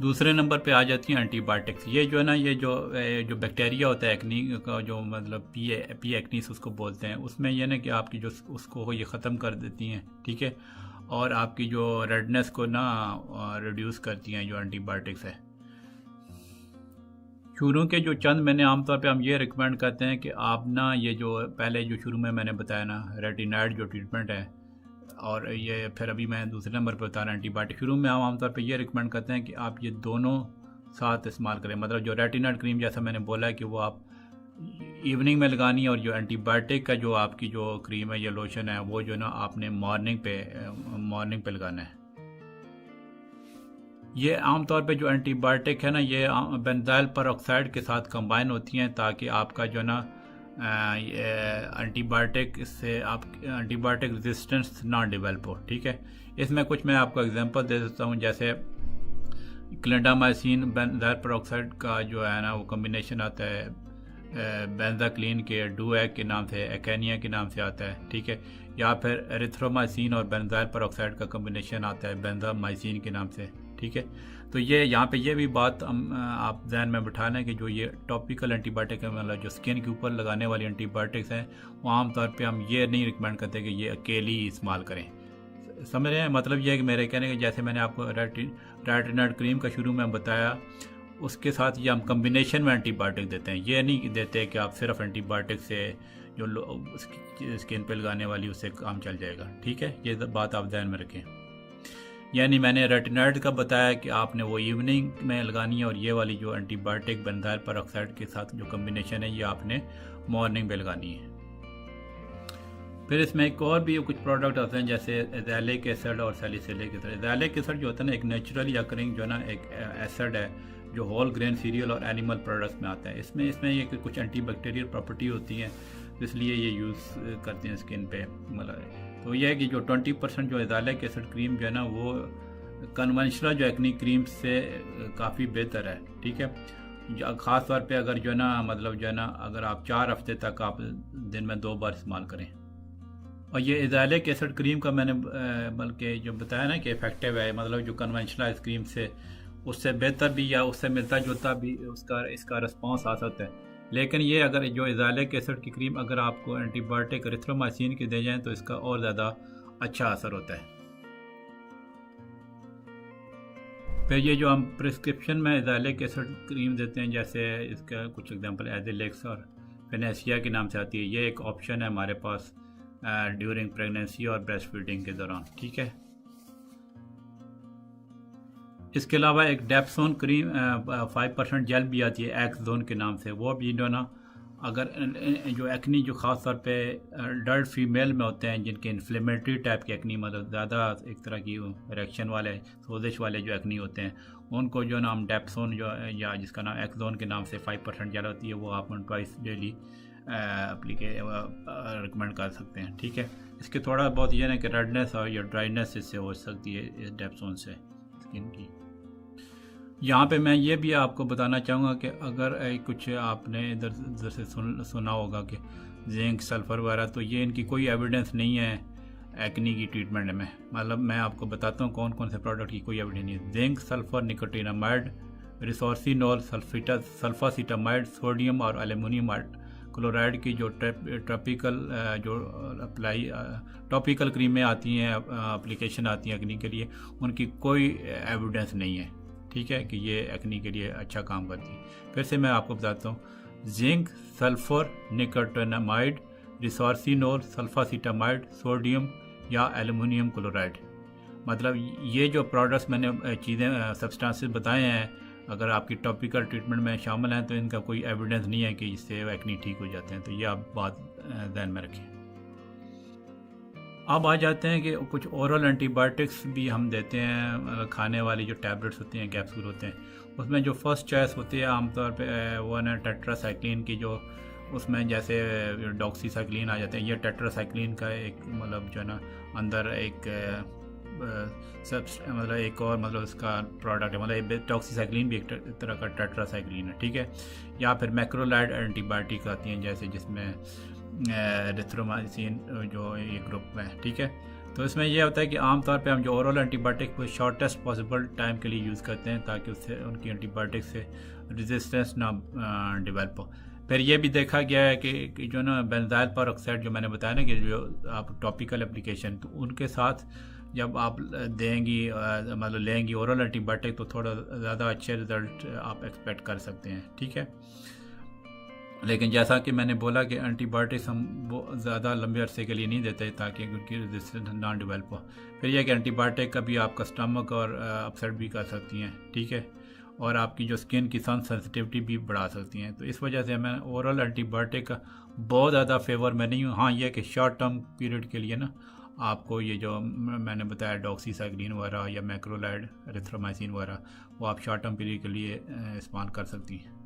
दूसरे नंबर पे आ जाती हैं एंटीबायोटिक्स। ये जो है ना, ये जो बैक्टीरिया होता है एक्नी का, जो मतलब पी एक्नीस उसको बोलते हैं, उसमें यह ना कि आपकी जो उसको ये ख़त्म कर देती हैं, ठीक है, और आपकी जो रेडनेस को ना रिड्यूस करती हैं जो एंटीबायोटिक्स है। शुरू के जो चंद मैंने आमतौर पे हम ये रिकमेंड करते हैं कि आप ना ये जो पहले जो शुरू में मैंने बताया ना रेटिनॉइड जो ट्रीटमेंट है, और ये फिर अभी मैं दूसरे नंबर पर बता रहा हूँ एंटीबायोटिक। शुरू में हम आमतौर पे ये रिकमेंड करते हैं कि आप ये दोनों साथ इस्तेमाल करें। मतलब जो रेटिनॉइड क्रीम जैसा मैंने बोला है कि वो आप इवनिंग में लगानी है, और जो एंटीबायोटिक का जो आपकी जो क्रीम है या लोशन है, वो जो ना आपने मॉर्निंग पे लगाना है। ये आमतौर पे जो एंटीबायोटिक है ना, ये बेंजाइल परऑक्साइड के साथ कंबाइन होती हैं, ताकि आपका जो ना एंटीबायोटिक रेजिस्टेंस ना डेवलप हो, ठीक है। इसमें कुछ मैं आपको एग्जांपल दे देता हूँ, जैसे क्लिंडामाइसिन बेंजाइल परऑक्साइड का जो है ना वो कम्बिनेशन आता है बेंजाक्लीन के डुएक के नाम से, एकेनिया के नाम से आता है, ठीक है, या फिर एरिथ्रोमाइसिन और बेंजाइल परऑक्साइड का कम्बिनेशन आता है बेंजामाइसिन के नाम से, ठीक है। तो ये यहाँ पे ये भी बात आप ध्यान में बिठा लें कि जो ये टॉपिकल एंटीबायोटिक है, मतलब जो स्किन के ऊपर लगाने वाली एंटीबायोटिक्स हैं, वो आमतौर पे हम ये नहीं रिकमेंड करते कि ये अकेली इस्तेमाल करें। समझ रहे हैं? मतलब ये है कि मेरे कहने के, जैसे मैंने आपको रेटिनॉइड क्रीम का शुरू में बताया, उसके साथ ये हम कम्बिनेशन में एंटीबायोटिक देते हैं। ये नहीं देते कि आप सिर्फ एंटीबायोटिक से जो स्किन पे लगाने वाली उससे काम चल जाएगा, ठीक है। ये बात आप ध्यान में रखें। यानी मैंने रेटिनॉइड का बताया कि आपने वो इवनिंग में लगानी है, और ये वाली जो एंटीबायोटिक बेंजाइल परऑक्साइड के साथ जो कम्बिनेशन है, ये आपने मॉर्निंग में लगानी है। फिर इसमें एक और भी कुछ प्रोडक्ट आते हैं, जैसे एज़ैलिक एसिड और सैलिसिलिक एसिड। एज़ैलिक एसिड जो होता है ना, एक नेचुरली अकरिंग जो ना एक एसिड है, जो होल ग्रेन सीरियल और एनिमल प्रोडक्ट्स में आता है। इसमें ये कुछ एंटीबैक्टीरियल प्रॉपर्टी होती हैं, इसलिए ये यूज़ करते हैं स्किन पे। मतलब तो यह है कि जो 20% जो एज़ैलिक एसिड क्रीम जो है ना, वो कन्वेंशनल जो एक्नी क्रीम से काफ़ी बेहतर है, ठीक है। ख़ास तौर पे अगर जो है ना, मतलब जो है ना, अगर आप 4 हफ्ते तक आप दिन में 2 बार इस्तेमाल करें। और ये एज़ैलिक एसिड क्रीम का मैंने बल्कि जो बताया ना कि इफ़ेक्टिव है, मतलब जो कन्वेंशनल क्रीम से उससे बेहतर भी या उससे मिलता जुलता भी इसका रिस्पॉन्स आ सकता है। लेकिन ये अगर जो एज़ैलिक एसिड की क्रीम अगर आपको एंटीबायोटिक एरिथ्रोमाइसिन की दे जाएँ, तो इसका और ज़्यादा अच्छा असर होता है। फिर ये जो हम प्रिस्क्रिप्शन में एज़ैलिक एसिड क्रीम देते हैं, जैसे इसका कुछ एग्जांपल एज़िलेक्स और फिनेसिया के नाम से आती है, ये एक ऑप्शन है हमारे पास ड्यूरिंग प्रेगनेंसी और ब्रेस्ट फीडिंग के दौरान, ठीक है। इसके अलावा एक डेप्सोन क्रीम 5% जेल भी आती है एक्स जोन के नाम से, वो भी जो ना अगर जो एक्नी जो ख़ास तौर पे अडल्ट फीमेल में होते हैं, जिनके इन्फ्लेमेटरी टाइप के एक्नी, मतलब ज़्यादा एक तरह की रिएक्शन वाले सोजिश वाले जो एक्नी होते हैं, उनको जो नाम डेप्सोन जो या जिसका नाम एक्सोन के नाम से 5% जेल होती है, वो आप ट्वाइस डेली रिकमेंड कर सकते हैं। ठीक है, इसके थोड़ा बहुत ये ना कि रेडनेस और या ड्राइनेस इससे हो सकती है इस डेप्सोन से स्किन की। यहाँ पे मैं ये भी आपको बताना चाहूँगा कि अगर कुछ आपने इधर उधर से सुना होगा कि जिंक सल्फ़र वगैरह, तो ये इनकी कोई एविडेंस नहीं है एक्नी की ट्रीटमेंट में। मतलब मैं आपको बताता हूँ कौन कौन से प्रोडक्ट की कोई एविडेंस नहीं है। Zinc sulphur, nicotinamide, resorcinol, sulfacetamide, sodium और एल्युमिनियम क्लोराइड की जो टॉपिकल टॉपिकल क्रीमें आती हैं, एप्लीकेशन आती हैं एक्नी के लिए, उनकी कोई एविडेंस नहीं है। ठीक है, कि ये एक्नी के लिए अच्छा काम करती है। फिर से मैं आपको बताता हूँ, zinc, sulphur, nicotinamide, resorcinol, sulfacetamide, sodium या एल्युमिनियम क्लोराइड, मतलब ये जो प्रोडक्ट्स मैंने चीज़ें सब्सटेंसेस बताए हैं, अगर आपकी टॉपिकल ट्रीटमेंट में शामिल हैं तो इनका कोई एविडेंस नहीं है कि इससे एक्नी ठीक हो जाते हैं। तो ये आप बात ध्यान में रखें। अब आ जाते हैं कि कुछ ओरल एंटीबायोटिक्स भी हम देते हैं, खाने वाली जो टैबलेट्स होती हैं, कैप्सूल होते हैं, उसमें जो फर्स्ट चॉइस होती है आमतौर पे वो है टेट्रासाइक्लिन की, जो उसमें जैसे डॉक्सीसाइक्लिन आ जाते हैं। ये टेट्रासाइक्लिन का एक मतलब जो है ना अंदर एक मतलब एक और मतलब इसका प्रोडक्ट है, मतलब डॉक्सीसाइक्लिन भी एक तरह का टेट्रासाइक्लिन है। ठीक है, या फिर मैक्रोलाइड एंटीबायोटिक आती हैं जैसे जिसमें एरिथ्रोमाइसिन जो ये ग्रुप में है। ठीक है, तो इसमें यह होता है कि आमतौर पे हम जो ओरल एंटीबायोटिक को शॉर्टेस्ट पॉसिबल टाइम के लिए यूज़ करते हैं ताकि उससे उनकी एंटीबायोटिक से रेजिस्टेंस ना डेवलप हो। फिर ये भी देखा गया है कि जो ना बेंजाइल पेरोक्साइड जो मैंने बताया ना कि जो आप टॉपिकल एप्लीकेशन, तो उनके साथ जब आप देंगी मतलब लेंगी ओरल एंटीबायोटिक, तो थोड़ा ज़्यादा अच्छे रिजल्ट आप एक्सपेक्ट कर सकते हैं। ठीक है, लेकिन जैसा कि मैंने बोला कि एंटीबायोटिक्स हम वो ज़्यादा लंबे अरसे के लिए नहीं देते ताकि उनकी रेजिस्टेंस ना डेवलप हो। फिर यह कि एंटीबायोटिक कभी आपका स्टमक और अपसेट भी कर सकती हैं। ठीक है, और आपकी जो स्किन की सन सेंसिटिविटी भी बढ़ा सकती हैं। तो इस वजह से मैं ओरल एंटीबायोटिक का बहुत ज़्यादा फेवर में नहीं हूँ। हाँ, यह कि शॉर्ट टर्म पीरियड के लिए ना आपको ये जो मैंने बताया डॉक्सीसाइक्लिन वगैरह या मैक्रोलाइड, एरिथ्रोमाइसिन वगैरह, वो आप शॉर्ट टर्म पीरियड के लिए इस्तेमाल कर सकती हैं।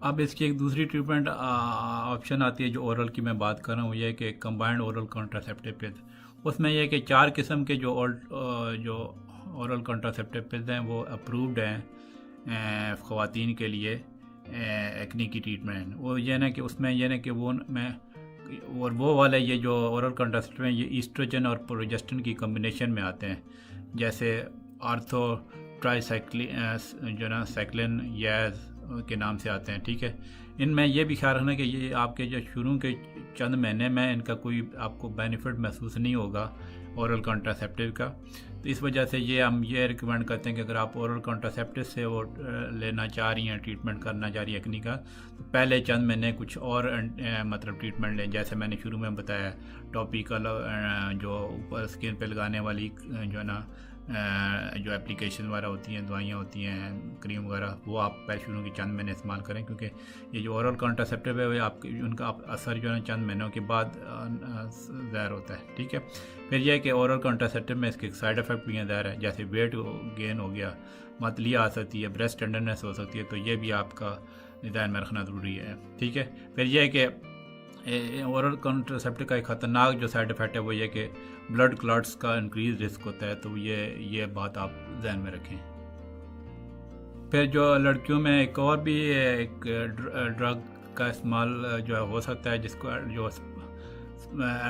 अब इसकी एक दूसरी ट्रीटमेंट ऑप्शन आती है जो ओरल की मैं बात कर रहा हूँ, ये है कि कंबाइंड ओरल कॉन्ट्रासेप्टिव पिल्स। उसमें यह है कि 4 किस्म के जो ओरल कॉन्ट्रासेप्टिव पिल्स हैं वो अप्रूव्ड हैं ख़वातीन के लिए एक्नी की ट्रीटमेंट। वो ये ना कि उसमें यह ना कि वो वाले ये जो ओरल कॉन्ट्रासेप्टिव हैं ये ईस्ट्रोजन और प्रोजेस्टेरोन की कॉम्बिनेशन में आते हैं, जैसे आर्थो ट्राइसाइक्लिन जो ना साइक्लिन याज के नाम से आते हैं। ठीक है, इनमें यह भी ख्याल रखना कि ये आपके जो शुरू के चंद महीने में इनका कोई आपको बेनिफिट महसूस नहीं होगा ओरल कॉन्ट्रासेप्टिव का। तो इस वजह से हम ये रिकमेंड करते हैं कि अगर आप ओरल कॉन्ट्रासेप्टिव से वो लेना चाह रही हैं, ट्रीटमेंट करना चाह रही है एक्नी का, तो पहले चंद महीने कुछ और मतलब ट्रीटमेंट लें। जैसे मैंने शुरू में बताया टॉपिकल जो ऊपर स्किन पे लगाने वाली जो है ना जो एप्लीकेशन वगैरह होती हैं, दवाइयाँ होती हैं, क्रीम वगैरह, वो आप पहले शुरू के चंद महीने इस्तेमाल करें, क्योंकि ये जो ओरल कॉन्ट्रासेप्टिव है उनका असर जो है चंद महीनों के बाद ज़ाहिर होता है। ठीक है, फिर यह है कि ओरल कॉन्ट्रासेप्टिव में इसके साइड इफ़ेक्ट भी ज़ाहिर है, जैसे वेट गेन हो गया, मतली आ सकती है, ब्रेस्ट टेंडरनेस हो सकती है, तो ये भी आपका ध्यान में रखना ज़रूरी है। ठीक है, फिर यह है कि ओरल कॉन्ट्रासेप्टिव का एक ख़तरनाक जो साइड इफ़ेक्ट है वो ये कि ब्लड क्लॉट्स का इंक्रीज रिस्क होता है, तो ये बात आप ध्यान में रखें। फिर जो लड़कियों में एक और भी एक ड्रग का इस्तेमाल जो है हो सकता है, जिसको जो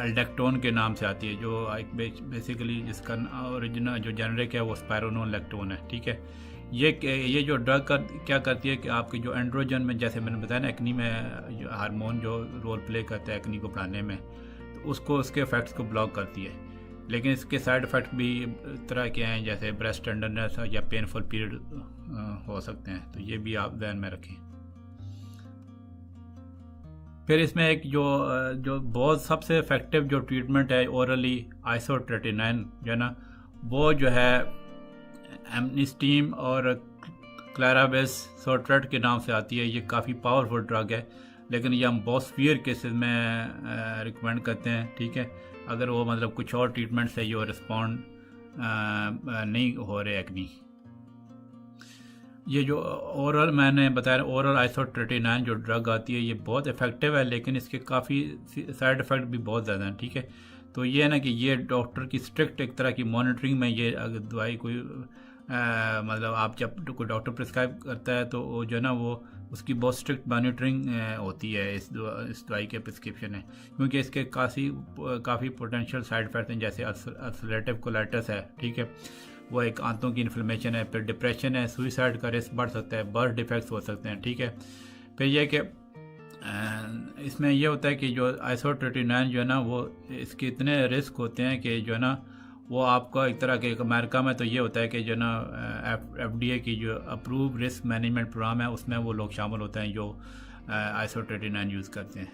एल्डेक्टोन के नाम से आती है, जो एक बेसिकली जिसका ओरिजिनल जो जेनरिक है वो स्पाइरोनोलेक्टोन है। ठीक है, ये जो ड्रग क्या करती है कि आपके जो एंड्रोजन में, जैसे मैंने बताया ना एक्नी में जो हार्मोन जो रोल प्ले करता है एक्नी को बढ़ाने में, तो उसको उसके इफ़ेक्ट्स को ब्लॉक करती है। लेकिन इसके साइड इफ़ेक्ट भी तरह के हैं, जैसे ब्रेस्ट टेंडरनेस या पेनफुल पीरियड हो सकते हैं, तो ये भी आप ध्यान में रखें। फिर इसमें एक जो बहुत सबसे इफ़ेक्टिव जो ट्रीटमेंट है ओरली आइसोट्रेटिनाइन जो है ना, वो जो है एमनिस्टीम और क्लैराबेस सोट्रेट के नाम से आती है। ये काफ़ी पावरफुल ड्रग है, लेकिन ये हम बहुत सीवियर केसेस में रिकमेंड करते हैं, ठीक है। अगर वो मतलब कुछ और ट्रीटमेंट से ये रिस्पॉन्ड नहीं हो रहे एक्नी। ये जो ओरल मैंने बताया, ओरल आइसोट्रेटिनाइन जो ड्रग आती है, ये बहुत इफ़ेक्टिव है, लेकिन इसके काफ़ी साइड इफ़ेक्ट भी बहुत ज़्यादा हैं, ठीक है। तो ये है ना कि ये डॉक्टर की स्ट्रिक्ट एक तरह की मॉनिटरिंग में, ये अगर दवाई कोई मतलब आप जब कोई डॉक्टर प्रिस्क्राइब करता है तो वो जो है ना वो उसकी बहुत स्ट्रिक्ट मॉनिटरिंग होती है इस दवाई के प्रिस्क्रिप्शन है, क्योंकि इसके काफ़ी पोटेंशियल साइड इफ़ेक्ट हैं, जैसे अल्सरेटिव कोलाइटिस है, ठीक है, वो एक आंतों की इन्फ्लेमेशन है, फिर डिप्रेशन है, सुइसाइड का रिस्क बढ़ सकता है, बर्थ डिफेक्ट्स हो सकते हैं, ठीक है। फिर यह कि इसमें यह होता है कि जो आइसोट्रेटिनाइन जो है ना वो इसके इतने रिस्क होते हैं कि जो है ना वो आपका एक तरह के अमेरिका में तो ये होता है कि जो ना FDA की जो अप्रूव रिस्क मैनेजमेंट प्रोग्राम है उसमें वो लोग शामिल होते हैं जो आइसोट्रेटिनाइन यूज़ करते हैं।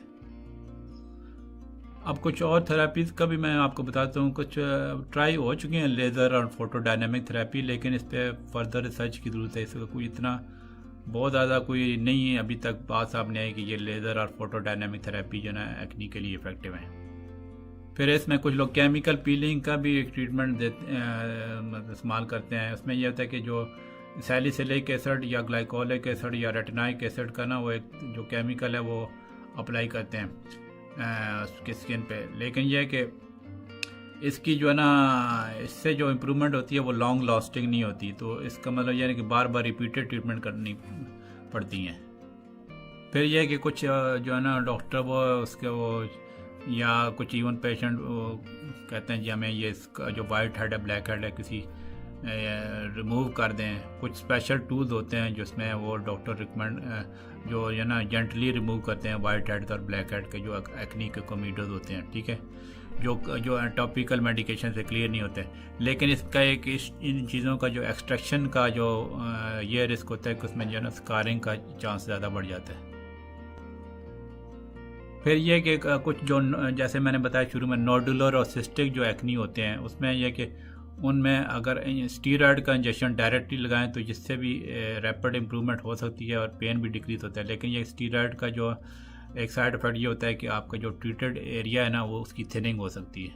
अब कुछ और थेरेपीज़ का भी मैं आपको बताता हूँ। कुछ ट्राई हो चुकी हैं लेज़र और फोटोडायनेमिक थेरेपी, लेकिन इस पर फर्दर रिसर्च की ज़रूरत है। इसका कोई इतना बहुत ज़्यादा कोई नहीं है अभी तक बात सामने आई कि ये लेज़र और फोटोडायनेमिक थेरेपी जो है ना एक्नी के लिए इफ़ेक्टिव है। फिर इसमें कुछ लोग केमिकल पीलिंग का भी एक ट्रीटमेंट मतलब इस्तेमाल करते हैं। उसमें यह होता है कि जो सैलिसिलिक एसिड या ग्लाइकोलिक एसिड या रेटिनाइक एसिड का ना वो एक जो केमिकल है वो अप्लाई करते हैं उसके स्किन पे, लेकिन यह है कि इसकी जो है ना इससे जो इम्प्रूवमेंट होती है वो लॉन्ग लास्टिंग नहीं होती। तो इसका मतलब यह है कि बार बार रिपीटेड ट्रीटमेंट करनी पड़ती हैं। फिर यह है कि कुछ जो है ना डॉक्टर वो उसके वो या कुछ इवन पेशेंट कहते हैं जी हमें ये इसका जो वाइट हेड है ब्लैक हेड है किसी रिमूव कर दें। कुछ स्पेशल टूल्स होते हैं जिसमें वो डॉक्टर रिकमेंड जो है ना जेंटली रिमूव करते हैं वाइट हेड और ब्लैक हेड के जो एक्नी के कोमीडोज होते हैं, ठीक है, जो टॉपिकल मेडिकेशन से क्लियर नहीं होते। लेकिन इसका एक इन चीज़ों का जो एक्सट्रैक्शन का जो ये रिस्क होता है कि उसमें जो है ना स्कारिंग का चांस ज़्यादा बढ़ जाता है। फिर ये कि कुछ जो जैसे मैंने बताया शुरू में नोडुलर और सिस्टिक जो एक्नी होते हैं उसमें यह कि उनमें अगर स्टीरॉयड का इंजेक्शन डायरेक्टली लगाएं तो जिससे भी रैपिड इम्प्रूवमेंट हो सकती है और पेन भी डिक्रीज होता है। लेकिन ये स्टीरॉयड का जो एक साइड इफेक्ट ये होता है कि आपका जो ट्रीटेड एरिया है ना वो उसकी थिनिंग हो सकती है।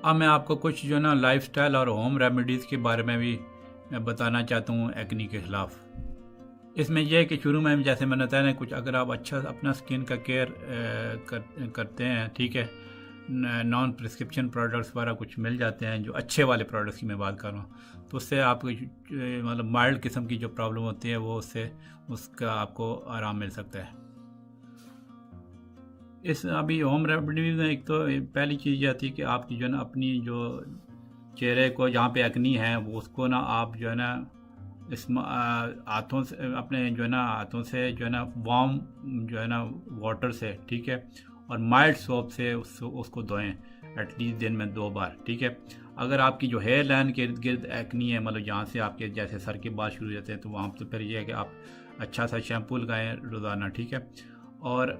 अब मैं आपको कुछ जो ना लाइफस्टाइल और होम रेमेडीज़ के बारे में भी बताना चाहता हूँ एक्नी के ख़िलाफ़। इसमें यह है कि शुरू में जैसे मैंने बताया ना कुछ अगर आप अच्छा अपना स्किन का केयर करते हैं, ठीक है, नॉन प्रिस्क्रिप्शन प्रोडक्ट्स वगैरह कुछ मिल जाते हैं जो अच्छे वाले प्रोडक्ट्स की मैं बात कर रहा हूँ, तो उससे आपको मतलब माइल्ड किस्म की जो प्रॉब्लम होती है वो उसका आपको आराम मिल सकता है। इस अभी होम रेमेडी में एक तो पहली चीज़ ये आती है कि आपकी जो है ना अपनी जो चेहरे को जहाँ पे एक्नी है वो उसको ना आप जो है ना इस हाथों से अपने जो है ना हाथों से जो है ना वार्म जो है ना वाटर से, ठीक है, और माइल्ड सोप से उसको धोएं एटलीस्ट दिन में 2 बार, ठीक है। अगर आपकी जो हेयर लाइन के इर्द गिर्द एक्नी है मतलब जहाँ से आपके जैसे सर के बाल शुरू हो जाते हैं तो वहाँ तो फिर ये है कि आप अच्छा सा शैम्पू लगाएं रोज़ाना, ठीक है। और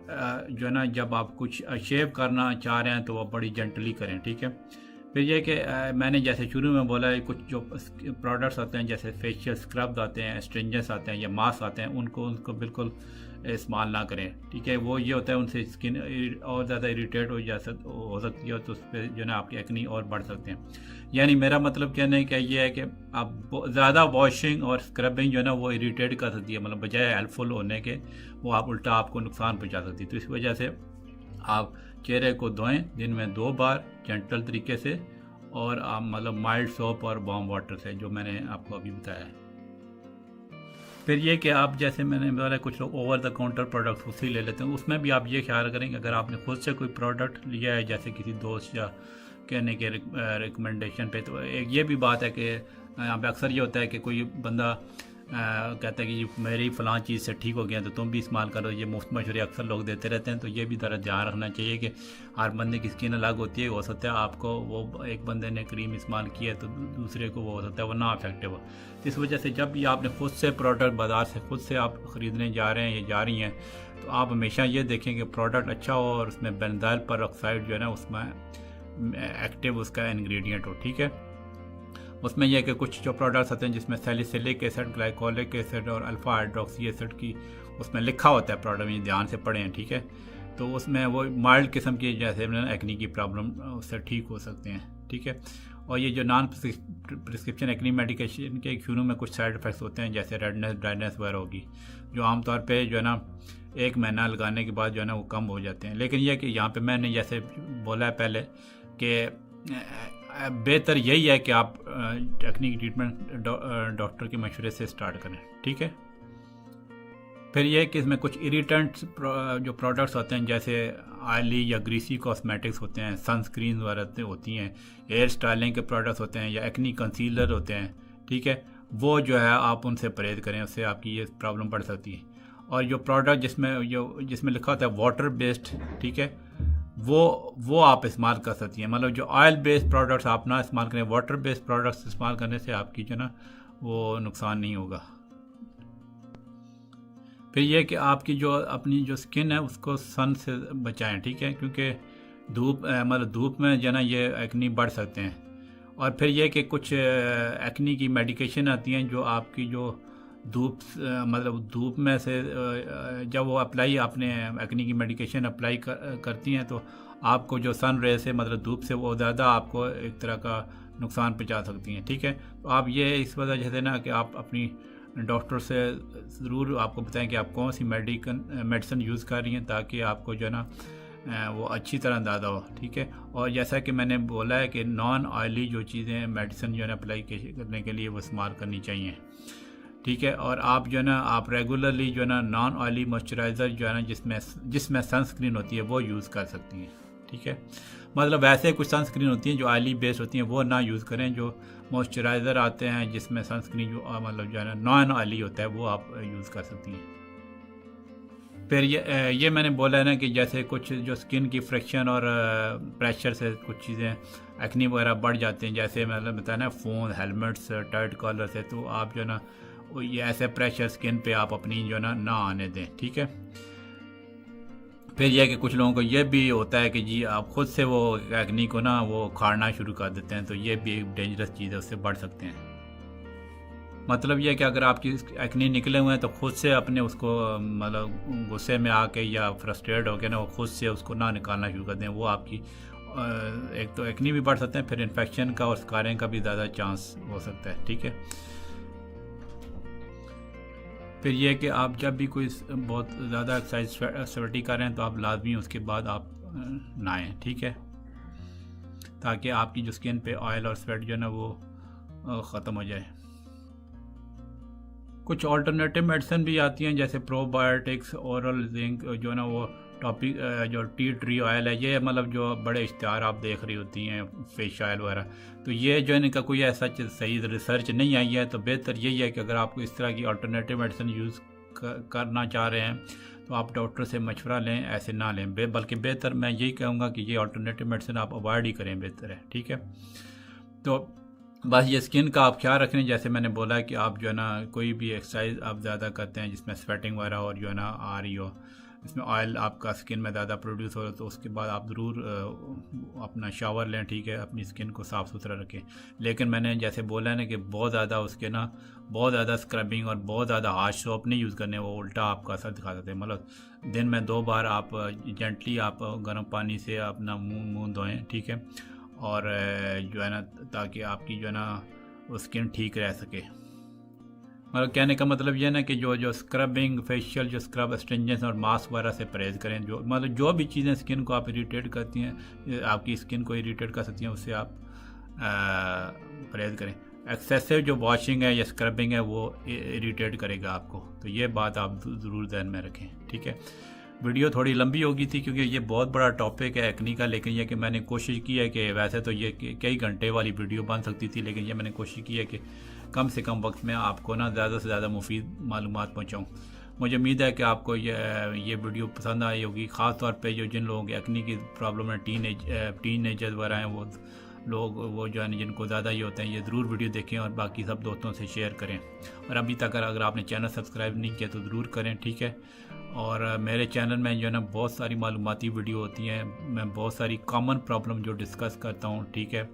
जो है ना जब आप कुछ शेव करना चाह रहे हैं तो वह बड़ी जेंटली करें, ठीक है। फिर ये कि मैंने जैसे शुरू में बोला है कुछ जो प्रोडक्ट्स आते हैं जैसे फेशियल स्क्रब्स आते हैं, एस्ट्रिंजेंट्स आते हैं या मास्क आते हैं, उनको बिल्कुल इस्तेमाल ना करें, ठीक है। वो ये होता है उनसे स्किन और ज़्यादा इरिटेट हो सकती है तो उस पर जो है ना आपकी एक्नी और बढ़ सकते हैं। यानी मेरा मतलब कहने का ये है कि आप ज़्यादा वॉशिंग और स्क्रबिंग जो है ना वो इरिटेट कर सकती है, मतलब बजाय हेल्पफुल होने के वो आप उल्टा आपको नुकसान पहुँचा सकती है। तो इस वजह से आप चेहरे को धोएं दिन में 2 बार जेंटल तरीके से और आप मतलब माइल्ड सोप और वार्म वाटर से, जो मैंने आपको अभी बताया है। फिर ये कि आप जैसे मैंने बोला कुछ लोग ओवर द काउंटर प्रोडक्ट्स उसी ले लेते हैं, उसमें भी आप ये ख्याल करें कि अगर आपने खुद से कोई प्रोडक्ट लिया है जैसे किसी दोस्त या कहने के रिकमेंडेशन पे, तो एक ये भी बात है कि यहाँ पे अक्सर ये होता है कि कोई बंदा कहता है कि मेरी फ़लाँ चीज़ से ठीक हो गया तो तुम भी इस्तेमाल करो, ये मुफ्त मशवरे अक्सर लोग देते रहते हैं। तो ये भी ज़रा ध्यान रखना चाहिए कि हर बंदे की स्किन अलग होती है। हो सकता है आपको वो एक बंदे ने क्रीम इस्तेमाल की है तो दूसरे को वो हो सकता है वो ना इफेक्टिव हो। इस वजह से जब भी आपने खुद से प्रोडक्ट बाज़ार से खुद से आप ख़रीदने जा रहे हैं या जा रही हैं तो आप हमेशा ये देखें कि प्रोडक्ट अच्छा हो और उसमें बेंजाइल पेरोक्साइड जो है ना उसमें एक्टिव उसका इंग्रेडिएंट हो, ठीक है। उसमें यह है कि कुछ जो प्रोडक्ट्स आते हैं जिसमें सैलिसिलिक एसिड, ग्लाइकोलिक एसिड और अल्फ़ा हाइड्रोक्सी एसिड की उसमें लिखा होता है प्रोडक्ट में, ध्यान से पढ़ें, ठीक है। तो उसमें वो माइल्ड किस्म की जैसे एक्नी की प्रॉब्लम उससे ठीक हो सकते हैं, ठीक है। और ये जो नॉन प्रिस्क्रिप्शन एक्नी मेडिकेशन के शुरू में कुछ साइड इफ़ेक्ट्स होते हैं जैसे रेडनेस, ड्राइनेस वगैरह होगी, जो आमतौर पे जो है ना 1 महीना लगाने के बाद जो है ना वो कम हो जाते हैं। लेकिन यह कि यहाँ पे मैंने जैसे बोला है पहले कि बेहतर यही है कि आप एक्नी की ट्रीटमेंट डॉक्टर के मशवरे से स्टार्ट करें, ठीक है। फिर यह कि इसमें कुछ इरिटेंट्स जो प्रोडक्ट्स होते हैं जैसे ऑयली या ग्रीसी कॉस्मेटिक्स होते हैं, सनस्क्रीन वगैरह होती हैं, हेयर स्टाइलिंग के प्रोडक्ट्स होते हैं या एक्नी कंसीलर होते हैं, ठीक है, वो जो है आप उनसे परहेज़ करें, उससे आपकी ये प्रॉब्लम बढ़ सकती है। और जो प्रोडक्ट जिसमें लिखा होता है वाटर बेस्ड, ठीक है, वो आप इस्तेमाल कर सकती हैं। मतलब जो ऑयल बेस्ड प्रोडक्ट्स आप ना इस्तेमाल करें, वाटर बेस्ड प्रोडक्ट्स इस्तेमाल करने से आपकी जो ना वो नुकसान नहीं होगा। फिर यह कि आपकी जो अपनी जो स्किन है उसको सन से बचाएं, ठीक है, क्योंकि धूप में जो ना ये एक्नी बढ़ सकते हैं। और फिर यह कि कुछ एक्नी की मेडिकेशन आती हैं जो आपकी जो धूप में से जब वो अप्लाई आपने एक्नी की मेडिकेशन अप्लाई करती हैं तो आपको जो सन रे से धूप से वो ज़्यादा आपको एक तरह का नुकसान पहुंचा सकती हैं, ठीक है। तो आप ये इस वजह से ना कि आप अपनी डॉक्टर से ज़रूर आपको बताएं कि आप कौन सी मेडिसिन यूज़ कर रही हैं ताकि आपको जो है ना वो अच्छी तरह अंदाज़ा हो, ठीक है। और जैसा कि मैंने बोला है कि नॉन ऑयली जो चीज़ें मेडिसिन जो है ना अप्लाई करने के लिए वो इस्तेमाल करनी चाहिए, ठीक है। और आप जो है ना आप रेगुलरली जो है ना नॉन ऑयली मॉइस्चराइज़र जो है ना जिसमें सनस्क्रीन होती है वो यूज़ कर सकती हैं, ठीक है। वैसे कुछ सनस्क्रीन होती हैं जो ऑयली बेस्ड होती हैं वो ना यूज़ करें, जो मॉइस्चराइज़र आते हैं जिसमें सनस्क्रीन जो जो है ना नॉन ऑयली होता है वो आप यूज़ कर सकती हैं। फिर ये मैंने बोला है ना कि जैसे कुछ जो स्किन की फ्रिक्शन और प्रेशर से कुछ चीज़ें एक्नी वगैरह बढ़ जाते हैं, जैसे बताया ना फ़ोन, हेलमेट्स, टाइट कॉलर से, तो आप जो है ना ये ऐसे प्रेशर स्किन पे आप अपनी जो है ना आने दें, ठीक है। फिर यह कि कुछ लोगों को ये भी होता है कि जी आप खुद से वो एक्नी को ना वो खाड़ना शुरू कर देते हैं, तो ये भी एक डेंजरस चीज़ है, उससे बढ़ सकते हैं। मतलब यह कि अगर आपकी एक्नी निकले हुए हैं तो खुद से अपने उसको गुस्से में आके या फ्रस्ट्रेट होकर ना वो खुद से उसको ना निकालना शुरू कर दें, वो आपकी एक तो एक्नी भी बढ़ सकते हैं, फिर इन्फेक्शन का और स्कारिंग का भी ज़्यादा चांस हो सकता है, ठीक है। फिर यह कि आप जब भी कोई बहुत ज़्यादा एक्सरसाइज स्वेटी कर रहे हैं तो आप लाजमी उसके बाद आप नहाएं, ठीक है, ताकि आपकी जो स्किन पे ऑयल और स्वेट जो है ना वो ख़त्म हो जाए। कुछ ऑल्टरनेटिव मेडिसिन भी आती हैं जैसे प्रोबायोटिक्स, ओरल जिंक, जो है ना वो टॉपिक जो टी ट्री ऑयल है, ये जो बड़े इश्तिहार आप देख रही होती हैं फेस ऑयल वगैरह, तो ये जो है इनका कोई ऐसा सही रिसर्च नहीं आई है। तो बेहतर यही है कि अगर आपको इस तरह की ऑल्टरनेटिव मेडिसिन यूज़ करना चाह रहे हैं तो आप डॉक्टर से मशवरा लें, ऐसे ना लें। बल्कि बेहतर मैं यही कहूँगा कि ये ऑल्टरनेटिव मेडिसिन आप अवॉइड ही करें, बेहतर है, ठीक है। तो बस ये स्किन का आप ख्याल रखें, जैसे मैंने बोला कि आप जो है ना कोई भी एक्सरसाइज आप ज़्यादा करते हैं जिसमें स्वेटिंग वगैरह और जो है ना आ रही हो, इसमें ऑयल आपका स्किन में ज़्यादा प्रोड्यूस हो, तो उसके बाद आप ज़रूर अपना शावर लें, ठीक है, अपनी स्किन को साफ़ सुथरा रखें। लेकिन मैंने जैसे बोला है ना कि बहुत ज़्यादा स्क्रबिंग और बहुत ज़्यादा हार्ड सोप नहीं यूज़ करने, वो उल्टा आपका असर दिखा देते हैं। दिन में 2 बार आप जेंटली आप गर्म पानी से अपना मुँह धोएँ, ठीक है, और जो है ना ताकि आपकी जो है ना वो स्किन ठीक रह सके। कहने का मतलब ये ना कि जो स्क्रबिंग, फेशियल जो स्क्रब, एस्ट्रिंजेंस और मास्क वगैरह से परहेज़ करें। जो भी चीज़ें स्किन को आप इरिटेट करती हैं, आपकी स्किन को इरिटेट कर सकती हैं, उससे आप परहेज़ करें। एक्सेसिव जो वॉशिंग है या स्क्रबिंग है वो इरिटेट करेगा आपको, तो ये बात आप ज़रूर ध्यान में रखें, ठीक है। वीडियो थोड़ी लंबी हो गई थी क्योंकि ये बहुत बड़ा टॉपिक है एक्नी का, लेकिन यह कि मैंने कोशिश की है कि वैसे तो ये कई घंटे वाली वीडियो बन सकती थी, लेकिन ये मैंने कोशिश की है कि कम से कम वक्त में आपको ना ज़्यादा से ज़्यादा मुफीद मालूमात पहुँचाऊँ। मुझे उम्मीद है कि आपको ये वीडियो पसंद आई होगी, ख़ास तौर पे जो जिन लोगों की एक्नी की प्रॉब्लम है, टीनेजर्स वगैरह हैं, वो लोग वो जो है जिनको ज़्यादा ये होते हैं, ये ज़रूर वीडियो देखें और बाकी सब दोस्तों से शेयर करें। और अभी तक अगर आपने चैनल सब्सक्राइब नहीं किया तो ज़रूर करें, ठीक है। और मेरे चैनल में जो है ना बहुत सारी मालूमाती वीडियो होती हैं, मैं बहुत सारी कॉमन प्रॉब्लम जो डिस्कस करता हूँ, ठीक है,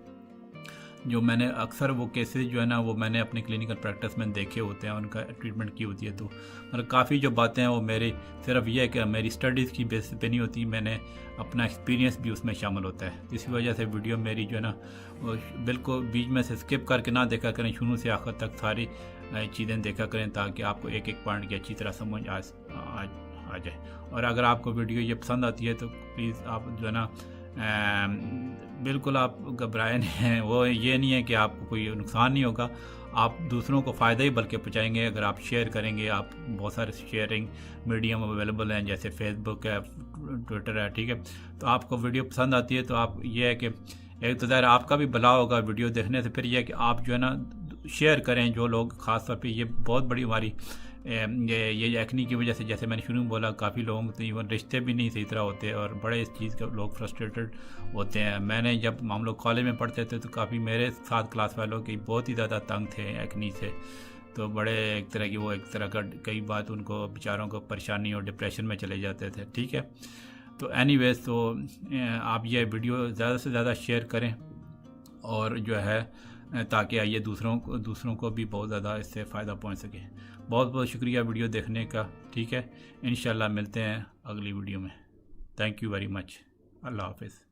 जो मैंने अक्सर वो केसेस जो है ना वो मैंने अपने क्लिनिकल प्रैक्टिस में देखे होते हैं, उनका ट्रीटमेंट की होती है। तो मतलब काफ़ी जो बातें हैं वो मेरी सिर्फ ये है कि मेरी स्टडीज़ की बेसिस पे नहीं होती, मैंने अपना एक्सपीरियंस भी उसमें शामिल होता है। इसी वजह से वीडियो मेरी जो है ना वो बिल्कुल बीच में से स्किप करके ना देखा करें, शुरू से आखिर तक सारी चीज़ें देखा करें ताकि आपको एक एक पॉइंट की अच्छी तरह समझ आ जाए। और अगर आपको वीडियो ये पसंद आती है तो प्लीज़ आप जो है ना बिल्कुल आप घबराए नहीं, वो ये नहीं है कि आपको कोई नुकसान नहीं होगा, आप दूसरों को फ़ायदा ही बल्कि पहुँचाएंगे अगर आप शेयर करेंगे। आप बहुत सारे शेयरिंग मीडियम अवेलेबल हैं, जैसे फेसबुक है, ट्विटर है, ठीक है। तो आपको वीडियो पसंद आती है तो आप ये है कि एक तो ज़ाहिर आपका भी भला होगा वीडियो देखने से, फिर यह है कि आप जो है ना शेयर करें। जो लोग ख़ास तौर पे ये बहुत बड़ी हमारी ये एक्नी की वजह से, जैसे मैंने शुरू में बोला, काफ़ी लोगों के इवन रिश्ते भी नहीं सही तरह होते और बड़े इस चीज़ के लोग फ्रस्ट्रेटेड होते हैं। मैंने जब हम लोग कॉलेज में पढ़ते थे तो काफ़ी मेरे साथ क्लास वालों के बहुत ही ज़्यादा तंग थे एक्नी से, तो बड़े एक तरह की वो एक तरह का कई बात उनको बेचारों को परेशानी और डिप्रेशन में चले जाते थे, ठीक है। तो एनीवेज तो आप ये वीडियो ज़्यादा से ज़्यादा शेयर करें और जो है ताकि आइए दूसरों को भी बहुत ज़्यादा इससे फ़ायदा पहुंच सके। बहुत बहुत शुक्रिया वीडियो देखने का, ठीक है। इंशाल्लाह मिलते हैं अगली वीडियो में। Thank you very much. अल्लाह हाफ़िज़।